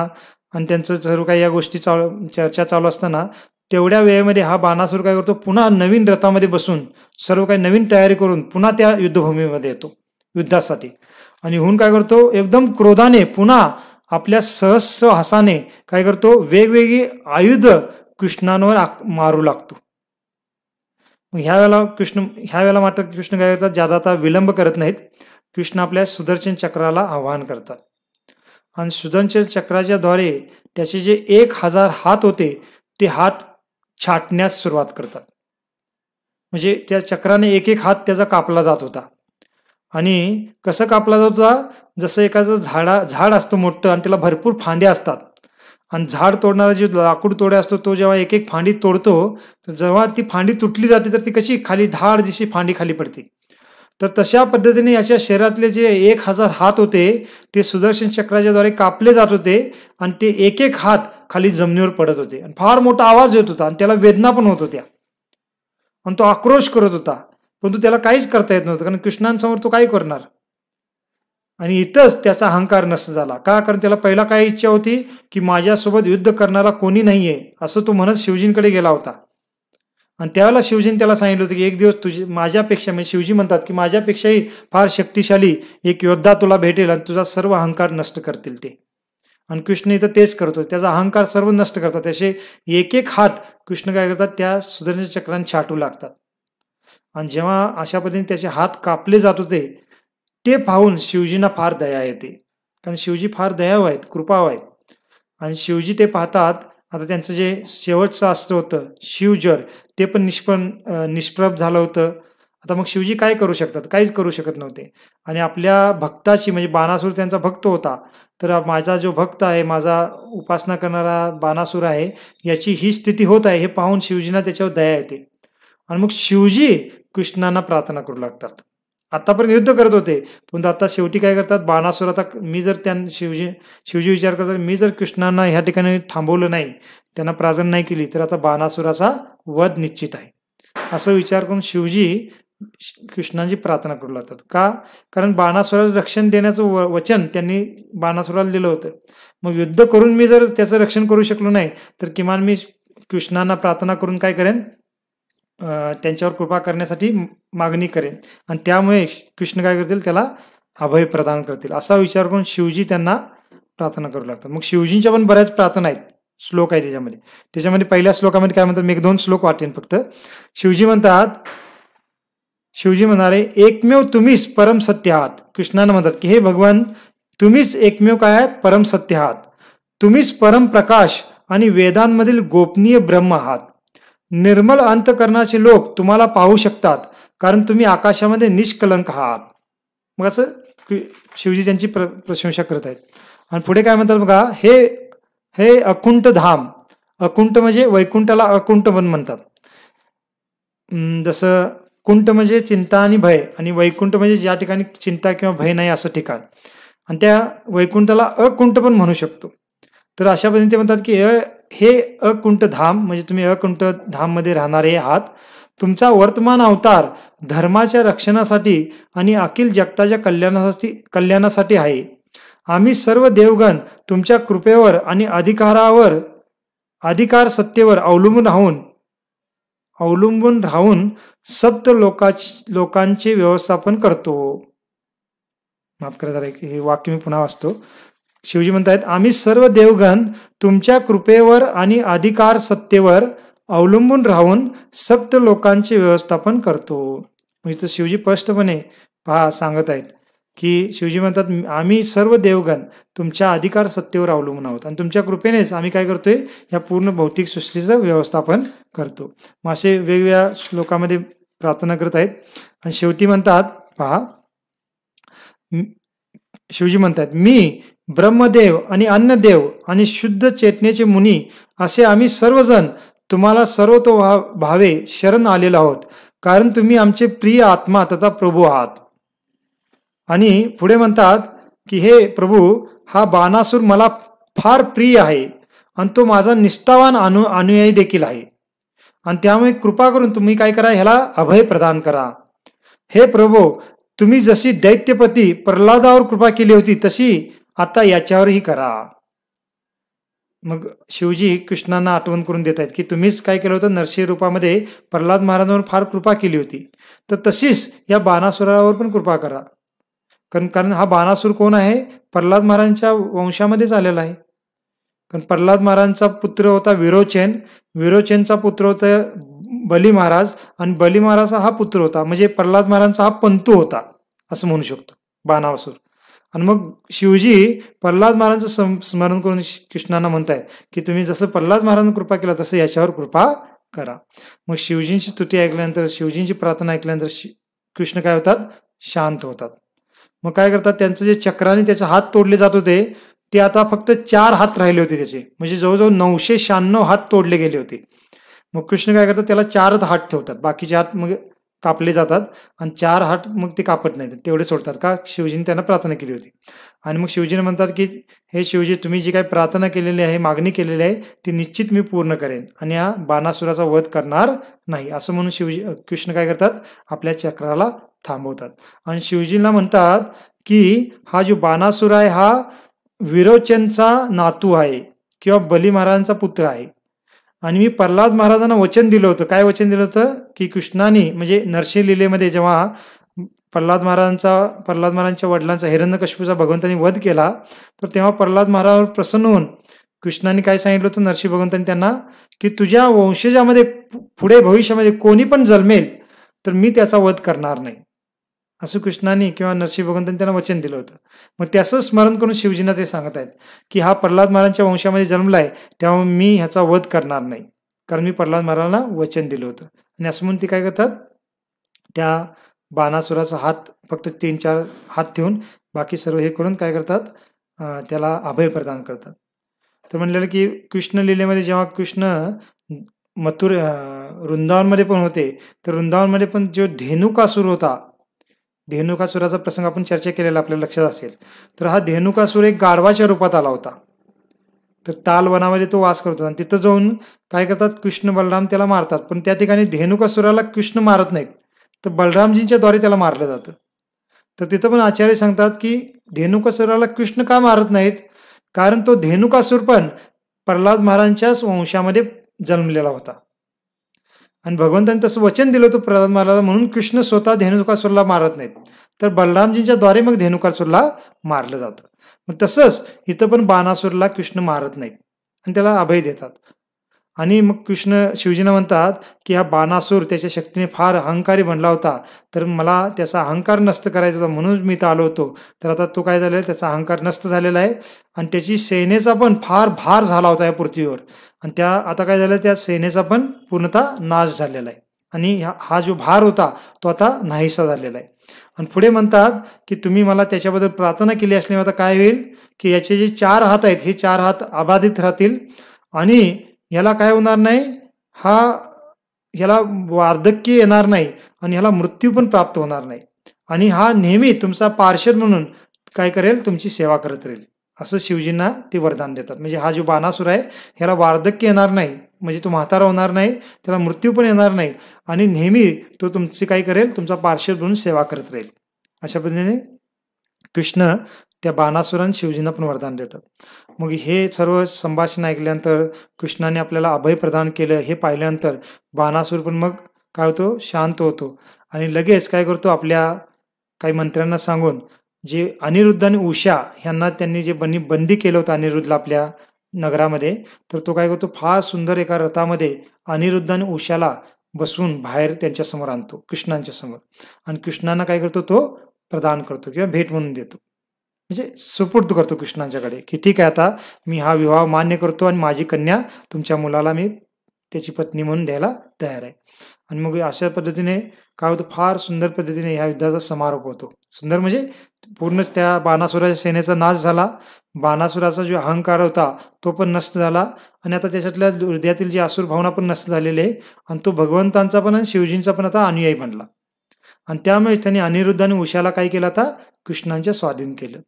आणि त्यांचं सर्व काही या गोष्टी चर्चा चालू असताना तेवढ्या वेळेमध्ये हा बाणासूर काय करतो, पुन्हा नवीन रथामध्ये बसून सर्व काही नवीन तयारी करून पुन्हा त्या युद्धभूमीमध्ये येतो युद्धासाठी. आणि होऊन काय करतो, एकदम क्रोधाने पुन्हा आपल्या सहस्र हासाने काय करतो, वेगवेगळी आयुध कृष्णांवर मारू लागतो. ह्या वेळेला मात्र कृष्ण काय करतात, ज्यादा आता विलंब करत नाहीत. कृष्ण आपल्या सुदर्शन चक्राला आवाहन करतात आणि सुदर्शन चक्राच्या द्वारे त्याचे जे 1000 हात होते ते हात छाटण्यास सुरुवात करतात. म्हणजे त्या चक्राने एक एक हात त्याचा कापला जात होता. आणि कसं कापला जात होता, जसं एखादं झाड असतं मोठं आणि त्याला भरपूर फांद्या असतात आणि झाड तोडणारा जो लाकूड तोडे असतो तो जेव्हा एक एक फांदी तोडतो, तर जेव्हा ती फांदी तुटली जाते तर ती कशी खाली धाड दिशी फांदी खाली पडते. तर तशा पद्धतीने याच्या शरीरातले जे 1000 हात होते ते सुदर्शन चक्राच्या द्वारे कापले जात होते आणि ते एक एक हात खाली जमिनीवर पडत होते आणि फार मोठा आवाज येत होता आणि त्याला वेदना पण होत होत्या आणि तो आक्रोश करत होता, परंतु त्याला काहीच करता येत नव्हतं कारण कृष्णांसमोर तो काय करणार. आणि इथंच त्याचा अहंकार नष्ट झाला. का? कारण त्याला पहिला काय इच्छा होती की माझ्यासोबत युद्ध करणारा कोणी नाहीये असं तो म्हणत शिवजींकडे गेला होता. आणि त्यावेळेला शिवजीने त्याला सांगितलं होतं की एक दिवस माझ्यापेक्षा, म्हणजे शिवजी म्हणतात की माझ्यापेक्षाही फार शक्तिशाली एक योद्धा तुला भेटेल आणि तुझा सर्व अहंकार नष्ट करतील ते. आणि कृष्ण इथं तेच करतो, त्याचा अहंकार सर्व नष्ट करतात. त्याचे एक एक हात कृष्ण काय करतात, त्या सुदर्शन चक्राने छाटू लागतात. आणि जेव्हा अशा पद्धतीने त्याचे हात कापले जात होते ते पाहून शिवजींना फार दया येते, कारण शिवजी फार दयाळू आहेत, कृपाळू आहेत. आणि शिवजी ते पाहतात. आता त्यांचं जे शेवटचं अस्त्र होतं शिवज्वर ते पण निष्प्रभ झालं होतं. आता मग शिवजी काय करू शकतात? काहीच करू शकत नव्हते. आणि आपल्या भक्ताची, म्हणजे बाणासूर त्यांचा भक्त होता, तर माझा जो भक्त आहे, माझा उपासना करणारा बाणासूर आहे, याची ही स्थिती होत आहे हे पाहून शिवजींना त्याच्यावर दया येते. आणि मग शिवजी कृष्णांना प्रार्थना करू लागतात. आतापर्यंत युद्ध करत होते, पण आता शेवटी काय करतात, बाणासूर, आता मी जर शिवजी विचार करतात, मी जर कृष्णांना ह्या ठिकाणी थांबवलं नाही, त्यांना प्रार्थना नाही केली, तर आता बाणासुराचा वध निश्चित आहे. असं विचार करून शिवजी कृष्णांची प्रार्थना करू लागतात. का? कारण बाणासुराला रक्षण देण्याचं वचन त्यांनी बाणासुराला दिलं होतं. मग युद्ध करून मी जर त्याचं रक्षण करू शकलो नाही, तर किमान मी कृष्णांना प्रार्थना करून काय करेन, त्यांच्यावर कृपा करण्यासाठी मागणी करेन आणि त्यामुळे कृष्ण काय करतील, त्याला अभय प्रदान करतील. असा विचार करून शिवजी त्यांना प्रार्थना करू लागतात. मग शिवजींच्या पण बऱ्याच प्रार्थना आहेत, श्लोक आहे त्याच्यामध्ये पहिल्या श्लोकामध्ये काय म्हणतात, मी 1-2 श्लोक वाटेन फक्त. शिवजी म्हणाले, एकमेव तुम्हीच परम सत्य आहात. कृष्णानं म्हणतात की हे भगवान, तुम्हीच एकमेव काय आहात, परम सत्य आहात. तुम्हीच परम प्रकाश आणि वेदांमधील गोपनीय ब्रह्म आहात. निर्मल अंतकरणाचे लोक तुम्हाला पाहू शकतात, कारण तुम्ही आकाशामध्ये निष्कलंक आहात. मग असं शिवजी त्यांची प्रशंसा करत आहेत. आणि पुढे काय म्हणतात बघा, हे अकुंठ धाम. अकुंठ म्हणजे वैकुंठाला अकुंठ पण म्हणतात. जसं कुंठ म्हणजे चिंता आणि भय, आणि वैकुंठ म्हणजे ज्या ठिकाणी चिंता किंवा भय नाही असं ठिकाण, आणि त्या वैकुंठाला अकुंठ पण म्हणू शकतो. तर अशा पद्धतीने ते म्हणतात की हे अकुंठ धाम म्हणजे तुम्ही अकुंठ धाममध्ये राहणारे आहात. तुमचा वर्तमान अवतार धर्माच्या रक्षणासाठी आणि अखिल जगताच्या कल्याणासाठी आहे. आम्ही सर्व देवगण तुमच्या कृपेवर आणि अधिकार सत्तेवर अवलंबून राहून सप्त लोकांचे व्यवस्थापन करतो. माफ करा जरा, हे वाक्य मी पुन्हा वाचतो. शिवजी म्हणतात, आम्ही सर्व देवगण तुमच्या कृपेवर आणि अधिकार सत्तेवर अवलंबून राहून सप्त लोकांचे व्यवस्थापन करतो. म्हणजे शिवजी स्पष्टपणे सांगत आहेत की शिवजी म्हणतात, आम्ही सर्व देवगण तुमच्या अधिकार सत्तेवर अवलंबून आहोत आणि तुमच्या कृपेनेच आम्ही काय करतोय, या पूर्ण भौतिक सृष्टीचं व्यवस्थापन करतो. मग असे वेगवेगळ्या श्लोकामध्ये प्रार्थना करत आहेत. आणि शेवटी म्हणतात शिवजी म्हणतात, मी ब्रह्मदेव आणि अन्नदेव आणि शुद्ध चेतनेचे मुनी असे आम्ही सर्वजण तुम्हाला सर्वतोभावे शरण आलेलो आहोत, कारण तुम्ही आमचे प्रिय आत्मा तथा प्रभू आहात. आणि पुढे म्हणतात की हे प्रभू, हा बाणासूर मला फार प्रिय आहे आणि तो माझा निष्ठावान अनुयायी देखील आहे, आणि त्यामुळे कृपा करून तुम्ही काय करा, ह्याला अभय प्रदान करा. हे प्रभू, तुम्ही जशी दैत्यपती प्रल्हादावर कृपा केली होती तशी आता याच्यावरही करा. मग शिवजी कृष्णांना आठवण करून देत आहेत की तुम्हीच काय केलं होतं, नरसिंह रूपामध्ये प्रल्हाद महाराजांवर फार कृपा केली होती, तर तशीच या बाणासुरावर पण कृपा करा. कारण हा बाणासूर कोण आहे, प्रल्हाद महाराजांच्या वंशामध्येच आलेला आहे. कारण प्रल्हाद महाराजांचा पुत्र होता विरोचनचा पुत्र होता बली महाराज, आणि बली महाराजचा हा पुत्र होता, म्हणजे प्रल्हाद महाराजांचा हा पंतू होता असं म्हणू शकतो. बाणासूर. आणि मग शिवजी प्रल्हाद महाराजांचं स्मरण करून कृष्णांना म्हणतायत की तुम्ही जसं प्रल्हाद महाराजांना कृपा केला तसं याच्यावर कृपा करा. मग शिवजींची स्तुती ऐकल्यानंतर, शिवजींची प्रार्थना ऐकल्यानंतर कृष्ण काय होतात, शांत होतात. मग काय करतात, त्यांचं जे चक्राने त्याचे हात तोडले जात होते ते आता फक्त 4 हात राहिले होते त्याचे, म्हणजे जवळजवळ 996 हात तोडले गेले होते. मग कृष्ण काय करतात, त्याला 4च हात ठेवतात, बाकीचे हात मग कापले जातात आणि 4 हात मग ते कापत नाहीत, तेवढे सोडतात. का, शिवजीने त्यांना प्रार्थना केली होती. आणि मग शिवजीने म्हणतात की हे शिवजी, तुम्ही जी काही प्रार्थना केलेली आहे, मागणी केलेली आहे, ती निश्चित मी पूर्ण करेन आणि या बाणासुराचा वध करणार नाही. असं म्हणून कृष्ण काय करतात, आपल्या चक्राला थांबवतात. आणि शिवजींना म्हणतात की हा जो बाणासुर आहे हा विरोचनचा नातू आहे किंवा बली महाराजांचा पुत्र आहे. आणि मी प्रल्हाद महाराजांना वचन दिलं होतं. काय वचन दिलं होतं की कृष्णाने, म्हणजे नरसिंह लीलेमध्ये जेव्हा प्रल्हाद महाराजांच्या वडिलांचा हिरण्यकशिपूचा भगवंतांनी वध केला, तर तेव्हा प्रल्हाद महाराजांवर प्रसन्न होऊन कृष्णाने काय सांगितलं होतं, नरसिंह भगवंतांनी त्यांना, की तुझ्या वंशजामध्ये पुढे भविष्यामध्ये कोणी पण जन्मेल तर मी त्याचा वध करणार नाही, असं कृष्णाने किंवा नरसिंह भगवंतांनी त्यांना वचन दिलं होतं. मग त्याचं स्मरण करून शिवजींना ते सांगत आहेत की हा प्रल्हाद महाराजांच्या वंशामध्ये जन्मलाय, तेव्हा मी ह्याचा वध करणार नाही, कारण मी प्रल्हाद महाराजांना वचन दिलं होतं. आणि असं म्हणून ते काय करतात, त्या बाणासुराचा हात फक्त 3-4 हात ठेवून बाकी सर्व हे करून काय करतात, त्याला अभय प्रदान करतात. तर म्हणलेलं की कृष्ण लीलेमध्ये जेव्हा कृष्ण वृंदावनमध्ये पण होते, तर वृंदावनमध्ये पण जो धेनुकासूर होता, धेनुकासुराचा प्रसंग आपण चर्चा केलेला आपल्या लक्षात असेल. तर हा धेनुकासूर एक गाढवाच्या रूपात आला होता. तर तालवनामध्ये तो वास करतो आणि तिथं जाऊन काय करतात, कृष्ण बलराम त्याला मारतात. पण त्या ठिकाणी धेनुकासुराला कृष्ण मारत नाहीत, तर बलरामजींच्या द्वारे त्याला मारलं जातं. तर तिथं पण आचार्य सांगतात की धेनुकासुराला कृष्ण का मारत नाहीत, कारण तो धेनुकासूर पण प्रल्हाद महाराजांच्याच वंशामध्ये जन्मलेला होता आणि भगवंतांनी तसं वचन दिलं होतं प्रल्हाद महाराजांना, म्हणून कृष्ण स्वतः धेनुकासूरला मारत नाहीत, तर बलरामजींच्या द्वारे मग धेनुकासूरला मारलं जातं. मग तसंच इथं पण बाणासूरला कृष्ण मारत नाहीत आणि त्याला अभय देतात. आणि मग शिवजींना म्हणतात की हा बाणासूर त्याच्या शक्तीने फार अहंकारी बनला होता, तर मला त्याचा अहंकार नष्ट करायचा होता, म्हणून मी इथं आलो होतो. तर आता तो काय झालेला आहे, त्याचा अहंकार नष्ट झालेला आहे आणि त्याची सेनेचा पण फार भार झाला होता या पृथ्वीवर, आणि आता काय झालं, त्या सेनेचा पण पूर्णतः नाश झालेला आहे आणि हा जो भार होता तो आता नाहीसा झालेला आहे. आणि पुढे म्हणतात की तुम्ही मला त्याच्याबद्दल प्रार्थना केली असल्यामुळे आता काय होईल की याचे जे 4 हात आहेत, हे 4 हात अबाधित राहतील आणि ह्याला काय होणार नाही, ह्याला वार्धक्य येणार नाही आणि ह्याला मृत्यू पण प्राप्त होणार नाही आणि हा नेहमी तुमचा पार्षद म्हणून काय करेल, तुमची सेवा करत राहील, असं शिवजींना ते वरदान देतात. म्हणजे हा जो बाणासूर आहे ह्याला वार्धक्य येणार नाही, म्हणजे तो म्हातारा होणार नाही, त्याला मृत्यू पण येणार नाही आणि नेहमी तो तुमची काय करेल, तुमचा पार्षद म्हणून सेवा करत राहील. अशा पद्धतीने कृष्ण त्या बाणासुराने शिवजींना पण वरदान देतात. मग हे सर्व संभाषण ऐकल्यानंतर, कृष्णाने आपल्याला अभय प्रदान केलं हे पाहिल्यानंतर बाणासूर पण मग काय होतो, शांत होतो आणि लगेच काय करतो, आपल्या काही मंत्र्यांना सांगून जे अनिरुद्ध आणि उषा ह्यांना त्यांनी जे बंदी केलं होतं अनिरुद्धला आपल्या नगरामध्ये, तर तो काय करतो, फार सुंदर एका रथामध्ये अनिरुद्ध आणि उषाला बसवून बाहेर त्यांच्या समोर आणतो, कृष्णांच्या समोर, आणि कृष्णांना काय करतो, तो प्रदान करतो किंवा भेट म्हणून देतो, म्हणजे सुपूर्द करतो कृष्णांच्याकडे, की ठीक आहे, आता मी हा विवाह मान्य करतो आणि माझी कन्या तुमच्या मुलाला मी त्याची पत्नी म्हणून द्यायला तयार आहे. आणि मग अशा पद्धतीने काय होतं, फार सुंदर पद्धतीने ह्या युद्धाचा समारोप होतो. सुंदर म्हणजे पूर्णच त्या बाणासुराच्या सेनेचा नाश झाला, बाणासुराचा जो अहंकार होता तो पण नष्ट झाला आणि आता त्याच्यातल्या हृदयातील जी आसुर भावना पण नष्ट झालेली आहे आणि तो भगवंतांचा पण आणि शिवजींचा पण आता अनुयायी बनला. आणि त्यामुळे त्यांनी अनिरुद्ध आणि उषाला काय केलं, आता कृष्णांच्या स्वाधीन केलं.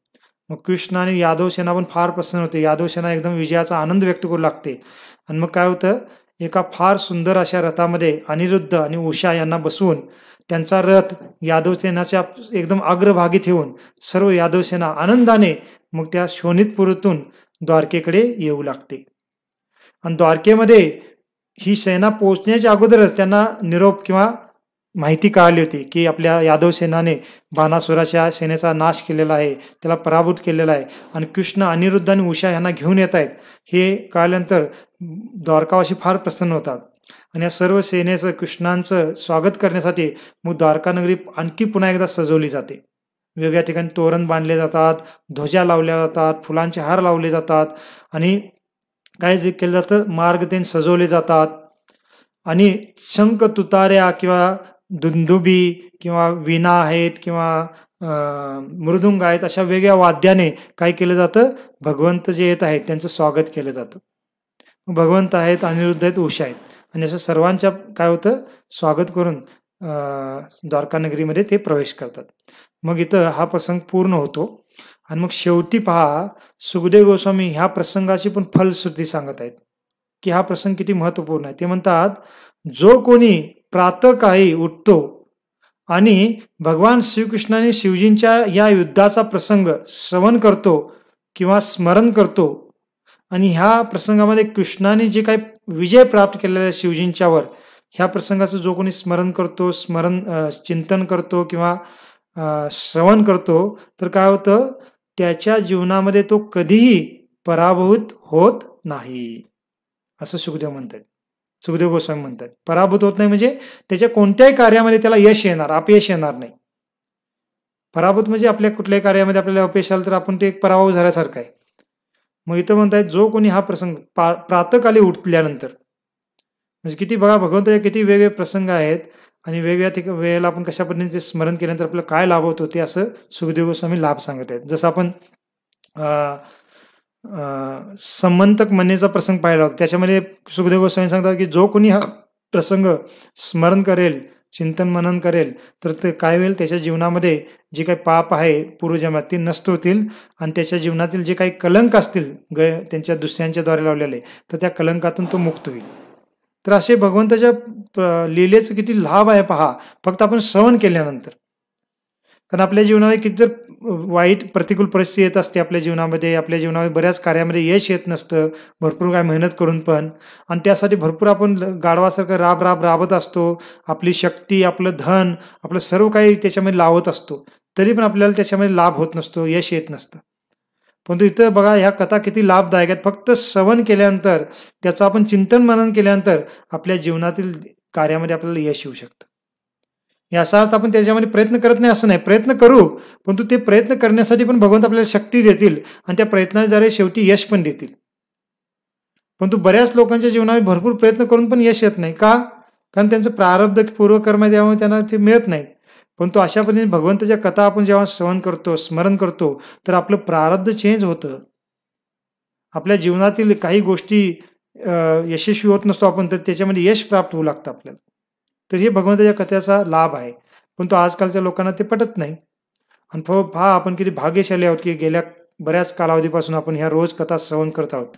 मग कृष्ण आणि यादव सेना पण फार प्रसन्न होते. यादव सेना एकदम विजयाचा आनंद व्यक्त करू लागते आणि मग काय होतं, एका फार सुंदर अशा रथामध्ये अनिरुद्ध आणि उषा यांना बसवून त्यांचा रथ यादव सेनाच्या एकदम अग्रभागी ठेवून सर्व यादव सेना आनंदाने मग त्या शोणितपुरातून द्वारकेकडे येऊ लागते. आणि द्वारकेमध्ये ही सेना पोहोचण्याच्या अगोदरच त्यांना निरोप किंवा माहिती कळाली होती की आपल्या यादव सेनाने बाणासुराच्या सेनेचा नाश केलेला आहे, त्याला पराभूत केलेला आहे आणि कृष्ण, अनिरुद्ध आणि उषा यांना घेऊन येत आहेत. हे कळल्यानंतर द्वारकावासी फार प्रसन्न होतात आणि या सर्व सेनेचं, कृष्णांचं स्वागत करण्यासाठी मग द्वारका नगरी आणखी पुन्हा एकदा सजवली जाते. वेगवेगळ्या ठिकाणी तोरण बांधले जातात, ध्वजा लावल्या जातात, फुलांचे हार लावले जातात आणि काय जे केलं जातं, मार्ग ते सजवले जातात आणि शंख तुताऱ्या किंवा दुंदुबी किंवा वीणा आहेत किंवा मृदुंग आहेत, अशा वेगळ्या वाद्याने काय केलं जातं, भगवंत जे येत आहेत त्यांचं स्वागत केलं जातं. भगवंत आहेत, अनिरुद्ध आहेत, उषा आहेत आणि असं सर्वांच्या काय होतं, स्वागत करून द्वारका नगरीमध्ये ते प्रवेश करतात. मग इथं हा प्रसंग पूर्ण होतो आणि मग शेवटी पहा, सुखदेव गोस्वामी ह्या प्रसंगाची पण फलश्रुती सांगत आहेत की हा प्रसंग किती महत्वपूर्ण आहे. ते म्हणतात, जो कोणी प्रातःकाळी उठतो आणि भगवान श्रीकृष्णाने शिवजींच्या या युद्धाचा प्रसंग श्रवण करतो किंवा स्मरण करतो आणि ह्या प्रसंगामध्ये कृष्णाने जे काही विजय प्राप्त केलेला आहे शिवजींच्यावर, ह्या प्रसंगाचं जो कोणी स्मरण करतो, चिंतन करतो किंवा श्रवण करतो, तर काय होतं, त्याच्या जीवनामध्ये तो कधीही पराभूत होत नाही, असं सुखदेव म्हणतात. सुखदेव गोस्वामी म्हणतात पराभूत होत नाही म्हणजे त्याच्या कोणत्याही कार्यामध्ये त्याला यश येणार, अपयश येणार नाही. पराभूत म्हणजे आपल्या कुठल्याही कार्यामध्ये आपल्याला अपयश आलं तर आपण ते एक पराभव झाल्यासारखं आहे. मग इथं म्हणतायत, जो कोणी हा प्रसंग प्रातःकाली उठल्यानंतर, म्हणजे किती बघा, भगवंताचे किती वेगवेगळे प्रसंग आहेत आणि वेगवेगळ्या वेळेला आपण कशा पद्धतीने स्मरण केल्यानंतर आपल्याला काय लाभ होतो ते असं सुखदेव गोस्वामी लाभ सांगत आहेत. जसं आपण समंतक म्हणण्याचा प्रसंग पाहिला होता, त्याच्यामध्ये सुखदेव गोस्वामी सांगतात की जो कोणी हा प्रसंग स्मरण करेल, चिंतन मनन करेल, तर ते काय होईल, त्याच्या जीवनामध्ये जे काही पाप आहे पूर्वजन्मात ते नष्ट होतील आणि त्याच्या जीवनातील जे काही कलंक असतील त्यांच्या दुसऱ्यांच्या द्वारे लावलेले, तर त्या कलंकातून तो मुक्त होईल. तर असे भगवंताच्या लीलेचं किती लाभ आहे पहा, फक्त आपण श्रवण केल्यानंतर. कारण आपल्या जीवनामध्ये किती जर वाईट प्रतिकूल परिस्थिती येत असते आपल्या जीवनामध्ये बऱ्याच कार्यामध्ये यश येत नसतं, भरपूर काय मेहनत करून पण, आणि त्यासाठी भरपूर आपण गाढवासारखं राबत असतो, आपली शक्ती, आपलं धन, आपलं सर्व काही त्याच्यामध्ये लावत असतो, तरी पण आपल्याला त्याच्यामध्ये लाभ होत नसतो, यश येत नसतं. परंतु इथं बघा, ह्या कथा किती लाभदायक आहेत. फक्त श्रवण केल्यानंतर, त्याचं आपण चिंतन मनन केल्यानंतर आपल्या जीवनातील कार्यामध्ये आपल्याला यश येऊ शकतं. याचा अर्थ आपण त्याच्यामध्ये प्रयत्न करत नाही असं नाही, प्रयत्न करू, परंतु ते प्रयत्न करण्यासाठी पण भगवंत आपल्याला शक्ती देतील आणि त्या प्रयत्नाद्वारे शेवटी यश पण देतील. परंतु बऱ्याच लोकांच्या जीवनात भरपूर प्रयत्न करून पण यश येत नाही. का? कारण त्यांचं प्रारब्ध पूर्वकर्म त्यामुळे त्यांना ते मिळत नाही. परंतु अशा पद्धतीने भगवंताच्या कथा आपण जेव्हा श्रवण करतो, स्मरण करतो, तर आपलं प्रारब्ध चेंज होतं. आपल्या जीवनातील काही गोष्टी यशस्वी होत नसतो आपण, तर त्याच्यामध्ये यश प्राप्त होऊ लागतं आपल्याला. तर हे भगवंताच्या कथेचा लाभ आहे. परंतु आजकालच्या लोकांना ते पटत नाही. आणि पहा, आपण किती भाग्यशाली आहोत की गेल्या बऱ्याच कालावधीपासून आपण ह्या रोज कथा श्रवण करत आहोत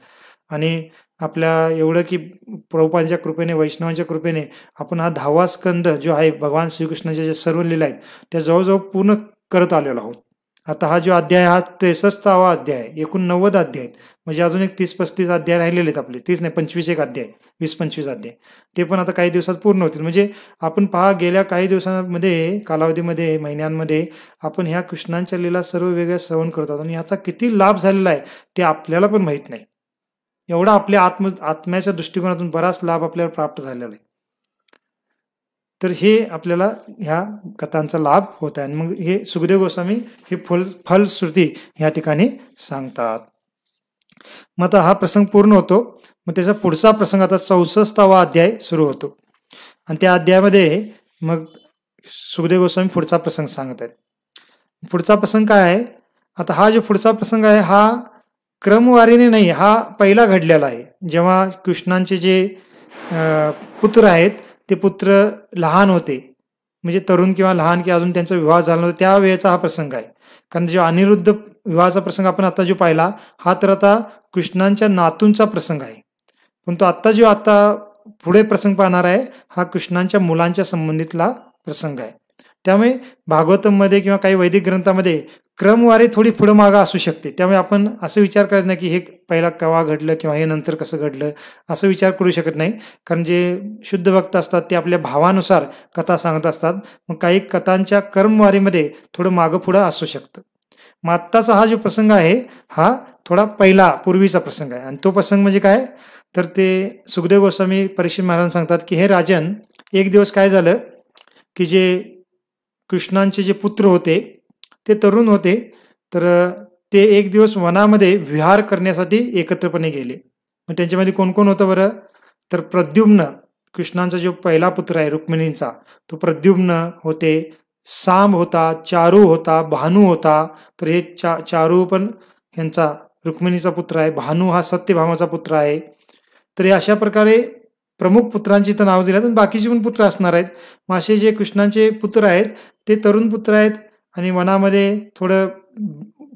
आणि आपल्या एवढं की प्रभुपादांच्या कृपेने, वैष्णवांच्या कृपेने आपण हा 10वा स्कंद जो आहे भगवान श्रीकृष्णाच्या जे सर्व लीला आहेत त्या जवळजवळ पूर्ण करत आलेलो आहोत. आता हा जो अध्याय हा 63वा अध्याय आहे. एकूण 90 अध्याय आहेत. म्हणजे अजून एक 30-35 अध्याय राहिलेले आहेत आपले. 30 नाही, 25 एक अध्याय, 20-25 अध्याय, ते पण आता काही दिवसात पूर्ण होतील. म्हणजे आपण पहा, गेल्या काही दिवसांमध्ये, कालावधीमध्ये, महिन्यांमध्ये आपण ह्या कृष्णांच्या लीला सर्व वेगळ्या श्रवण करत आहोत आणि ह्याचा किती लाभ झालेला आहे ते आपल्याला पण माहीत नाही. एवढा आपल्या आत्म्याच्या दृष्टिकोनातून बराच लाभ आपल्याला प्राप्त झालेला आहे. तर हे आपल्याला ह्या कथांचा लाभ होत आहे. मग हे सुखदेव गोस्वामी हे फलश्रुती ह्या ठिकाणी सांगतात. मग आता हा प्रसंग पूर्ण होतो. मग त्याचा पुढचा प्रसंग आता 64वा अध्याय सुरू होतो आणि त्या अध्यायामध्ये मग सुखदेव गोस्वामी पुढचा प्रसंग सांगत आहेत. पुढचा प्रसंग काय आहे? आता हा जो पुढचा प्रसंग आहे हा क्रमवारीने नाही, हा पहिला घडलेला आहे. जेव्हा कृष्णांचे जे पुत्र आहेत ते पुत्र लहान होते, म्हणजे तरुण किंवा लहान, की अजून त्यांचा विवाह झाला नव्हता, त्या वेळेचा हा प्रसंग आहे. कारण जो अनिरुद्ध विवाहाचा प्रसंग आपण आता जो पाहिला हा तर आता कृष्णांच्या नातूंचा प्रसंग आहे. पण तो आता पुढे प्रसंग पाहणार आहे हा कृष्णांच्या मुलांच्या संबंधितला प्रसंग आहे. त्यामुळे भागवतमध्ये किंवा काही वैदिक ग्रंथामध्ये क्रमवारी थोडी पुढं मागं असू शकते. त्यामुळे आपण असं विचार करत नाही की हे पहिला केव्हा घडलं किंवा हे नंतर कसं घडलं, असं विचार करू शकत नाही. कारण जे शुद्ध भक्त असतात ते आपल्या भावानुसार कथा सांगत असतात. मग काही कथांच्या क्रमवारीमध्ये थोडं मागं पुढं असू शकतं. मग आत्ताचा हा जो प्रसंग आहे हा थोडा पहिला पूर्वीचा प्रसंग आहे. आणि तो प्रसंग म्हणजे काय, तर ते सुखदेव गोस्वामी परीक्षित महाराज सांगतात की हे राजन, एक दिवस काय झालं की जे कृष्णांचे जे पुत्र होते ते तरुण होते. तर ते एक दिवस वनामध्ये विहार करण्यासाठी एकत्रपणे गेले. मग त्यांच्यामध्ये कोण कोण होतं बरं? तर प्रद्युम्न, कृष्णांचा जो पहिला पुत्र आहे रुक्मिणींचा, तो प्रद्युम्न होते, सांब होता, चारू होता, भानू होता. तर हे चारू पण ह्यांचा रुक्मिणीचा पुत्र आहे. भानू हा सत्यभामाचा पुत्र आहे. तर हे अशा प्रकारे प्रमुख पुत्रांची तर नाव दिल्यात आणि बाकीचे पण पुत्र असणार आहेत. मग असे जे कृष्णांचे पुत्र आहेत ते तरुण पुत्र आहेत आणि वनामध्ये थोडं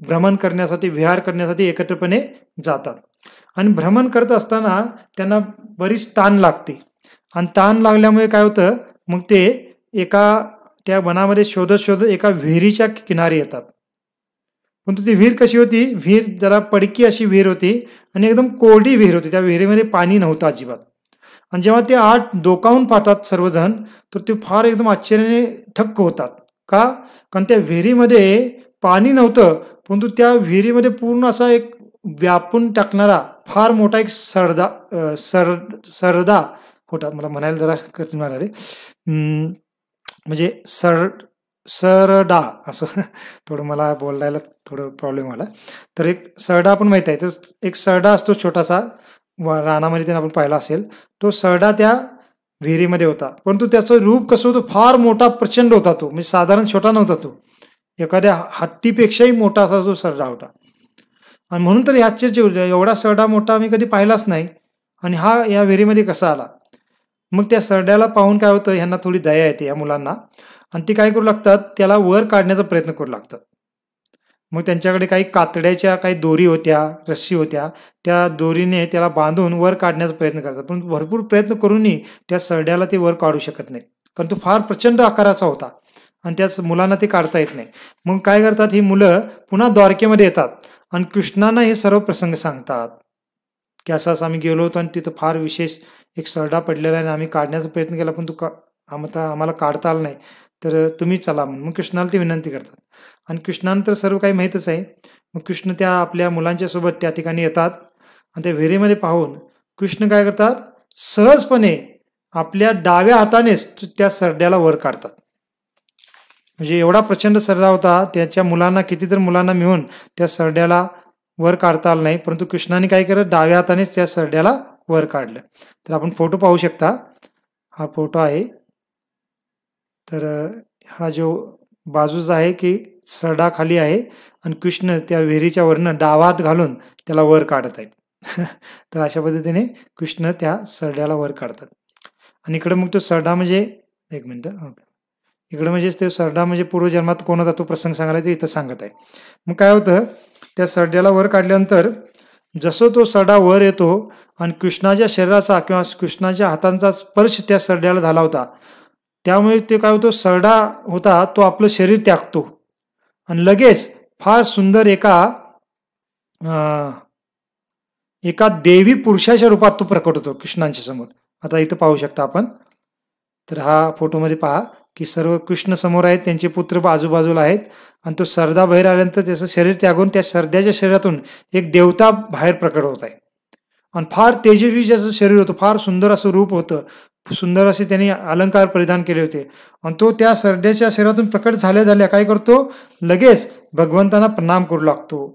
भ्रमण करण्यासाठी, विहार करण्यासाठी एकत्रपणे जातात. आणि भ्रमण करत असताना त्यांना बरीच ताण लागते आणि ताण लागल्यामुळे काय होतं, मग ते एका त्या वनामध्ये शोधत शोधत एका विहिरीच्या किनारी येतात. परंतु ती विहीर कशी होती? विहीर जरा पडकी अशी विहीर होती आणि एकदम कोरडी विहीर होती. त्या विहिरीमध्ये पाणी नव्हतं अजिबात. आणि जेव्हा ते आत डोकावून पाहतात सर्वजण, तर ते फार एकदम आश्चर्याने ठक्क होतात. का? कारण त्या विहिरीमध्ये पाणी नव्हतं, परंतु त्या विहिरीमध्ये पूर्ण असा एक व्यापून टाकणारा फार मोठा एक सरदा होता. मला म्हणायला जरा कठीण म्हणाले. म्हणजे सरडा असं थोडं मला बोलायला थोडं प्रॉब्लेम आला. तर एक सरडा आपण माहित आहे. तर एक सरडा असतो छोटासा, रानामध्ये त्यांना आपण पाहिला असेल. तो सरडा त्या विहिरीमध्ये होता. परंतु त्याचं रूप कसं होतं? फार मोठा प्रचंड होता तो. म्हणजे साधारण छोटा नव्हता तो. एखाद्या हत्तीपेक्षाही मोठा असा तो सरडा होता. आणि म्हणून तर आश्चर्य, एवढा सरडा मोठा आम्ही कधी पाहिलाच नाही आणि हा या विहिरीमध्ये कसा आला? मग त्या सरड्याला पाहून काय होतं, ह्यांना थोडी दया येते या मुलांना आणि ती काय करू लागतात, त्याला वर काढण्याचा प्रयत्न करू लागतात. मग त्यांच्याकडे काही कातड्याच्या काही दोरी होत्या, रस्सी होत्या, त्या दोरीने त्याला बांधून वर काढण्याचा प्रयत्न करतात. पण भरपूर प्रयत्न करूनही त्या सरड्याला ते वर काढू शकत नाही, कारण तो फार प्रचंड आकाराचा होता आणि त्याच मुलांना ते काढता येत नाही. मग काय करतात ही मुलं, पुन्हा द्वारकेमध्ये येतात आणि कृष्णांना हे सर्व प्रसंग सांगतात की असं असं आम्ही गेलो होतो आणि तिथं फार विशेष एक सरडा पडलेला आहे आणि आम्ही काढण्याचा प्रयत्न केला, पण आम्हाला काढता आला नाही, तर तुम्ही चला म्हणून. मग कृष्णाला ते विनंती करतात आणि कृष्णानंतर सर्व काही माहीतच आहे. मग कृष्ण त्या आपल्या मुलांच्या सोबत त्या ठिकाणी येतात आणि त्या विहिरीमध्ये पाहून कृष्ण काय करतात, सहजपणे आपल्या डाव्या हातानेच त्या सरड्याला वर काढतात. म्हणजे एवढा प्रचंड सरडा होता, त्याच्या मुलांना कितीतरी मुलांना मिळून त्या सरड्याला वर काढता आलं नाही, परंतु कृष्णाने काय केलं, डाव्या हातानेच त्या सरड्याला वर काढलं. तर आपण फोटो पाहू शकता, हा फोटो आहे. तर हा जो बाजूचा आहे की सरडा खाली आहे आणि कृष्ण त्या विहिरीच्या वरनं डावा हात घालून त्याला वर काढत आहेत. तर अशा पद्धतीने कृष्ण त्या सरड्याला वर काढतात. आणि इकडे मग तो सरडा म्हणजे, एक मिनिट, इकडे म्हणजे ते सरडा म्हणजे पूर्वजन्मात कोण होता तो प्रसंग सांगायला ते इथं सांगत आहे. मग काय होतं, त्या सरड्याला वर काढल्यानंतर जसं तो सरडा वर येतो आणि कृष्णाच्या शरीराचा किंवा कृष्णाच्या हातांचा स्पर्श त्या सरड्याला झाला होता, त्यामुळे ते काय होतं, सरडा होता तो आपलं शरीर त्यागतो आणि लगेच फार सुंदर एका देवी पुरुषाच्या रूपात तो प्रकट होतो कृष्णांच्या समोर. आता इथं पाहू शकता आपण. तर हा फोटोमध्ये पहा की सर्व कृष्ण समोर आहेत, त्यांचे पुत्र आजूबाजूला आहेत आणि तो सरदा बाहेर आल्यानंतर त्याचं शरीर त्यागून त्या सरद्याच्या शरीरातून एक देवता बाहेर प्रकट होत आहे आणि फार तेजस्वी ज्याचं शरीर होतं, फार सुंदर असं रूप होतं, सुंदर असे त्यांनी अलंकार परिधान केले होते आणि तो त्या सरड्याच्या शरीरातून प्रकट झाल्या काय करतो, लगेच भगवंतांना प्रणाम करू लागतो.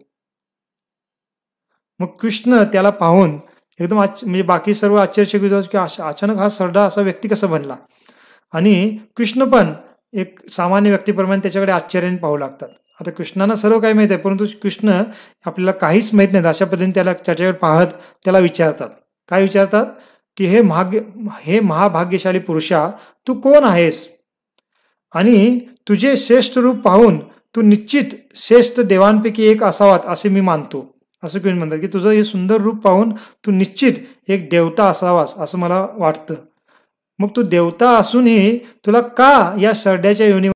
मग कृष्ण त्याला पाहून एकदम म्हणजे बाकी सर्व आश्चर्यचकित होतात की अचानक हा सरडा असा व्यक्ती कसा बनला. आणि कृष्ण पण एक सामान्य व्यक्तीप्रमाणे त्याच्याकडे आश्चर्याने पाहू लागतात. आता कृष्णांना सर्व काही माहीत आहे, परंतु कृष्ण आपल्याला काहीच माहीत नाही. अशा पद्धतीने त्याच्याकडे पाहत त्याला विचारतात. काय विचारतात की हे महाभाग्यशाली पुरुषा, तू कोण आहेस आणि तुझे श्रेष्ठ रूप पाहून तू निश्चित श्रेष्ठ देवांपैकी एक असावात असे मी मानतो. असं कोणी म्हणतात की तुझं हे सुंदर रूप पाहून तू निश्चित एक देवता असावास असं मला वाटतं. मग तू देवता असूनही तुला का या सरड्याच्या योनी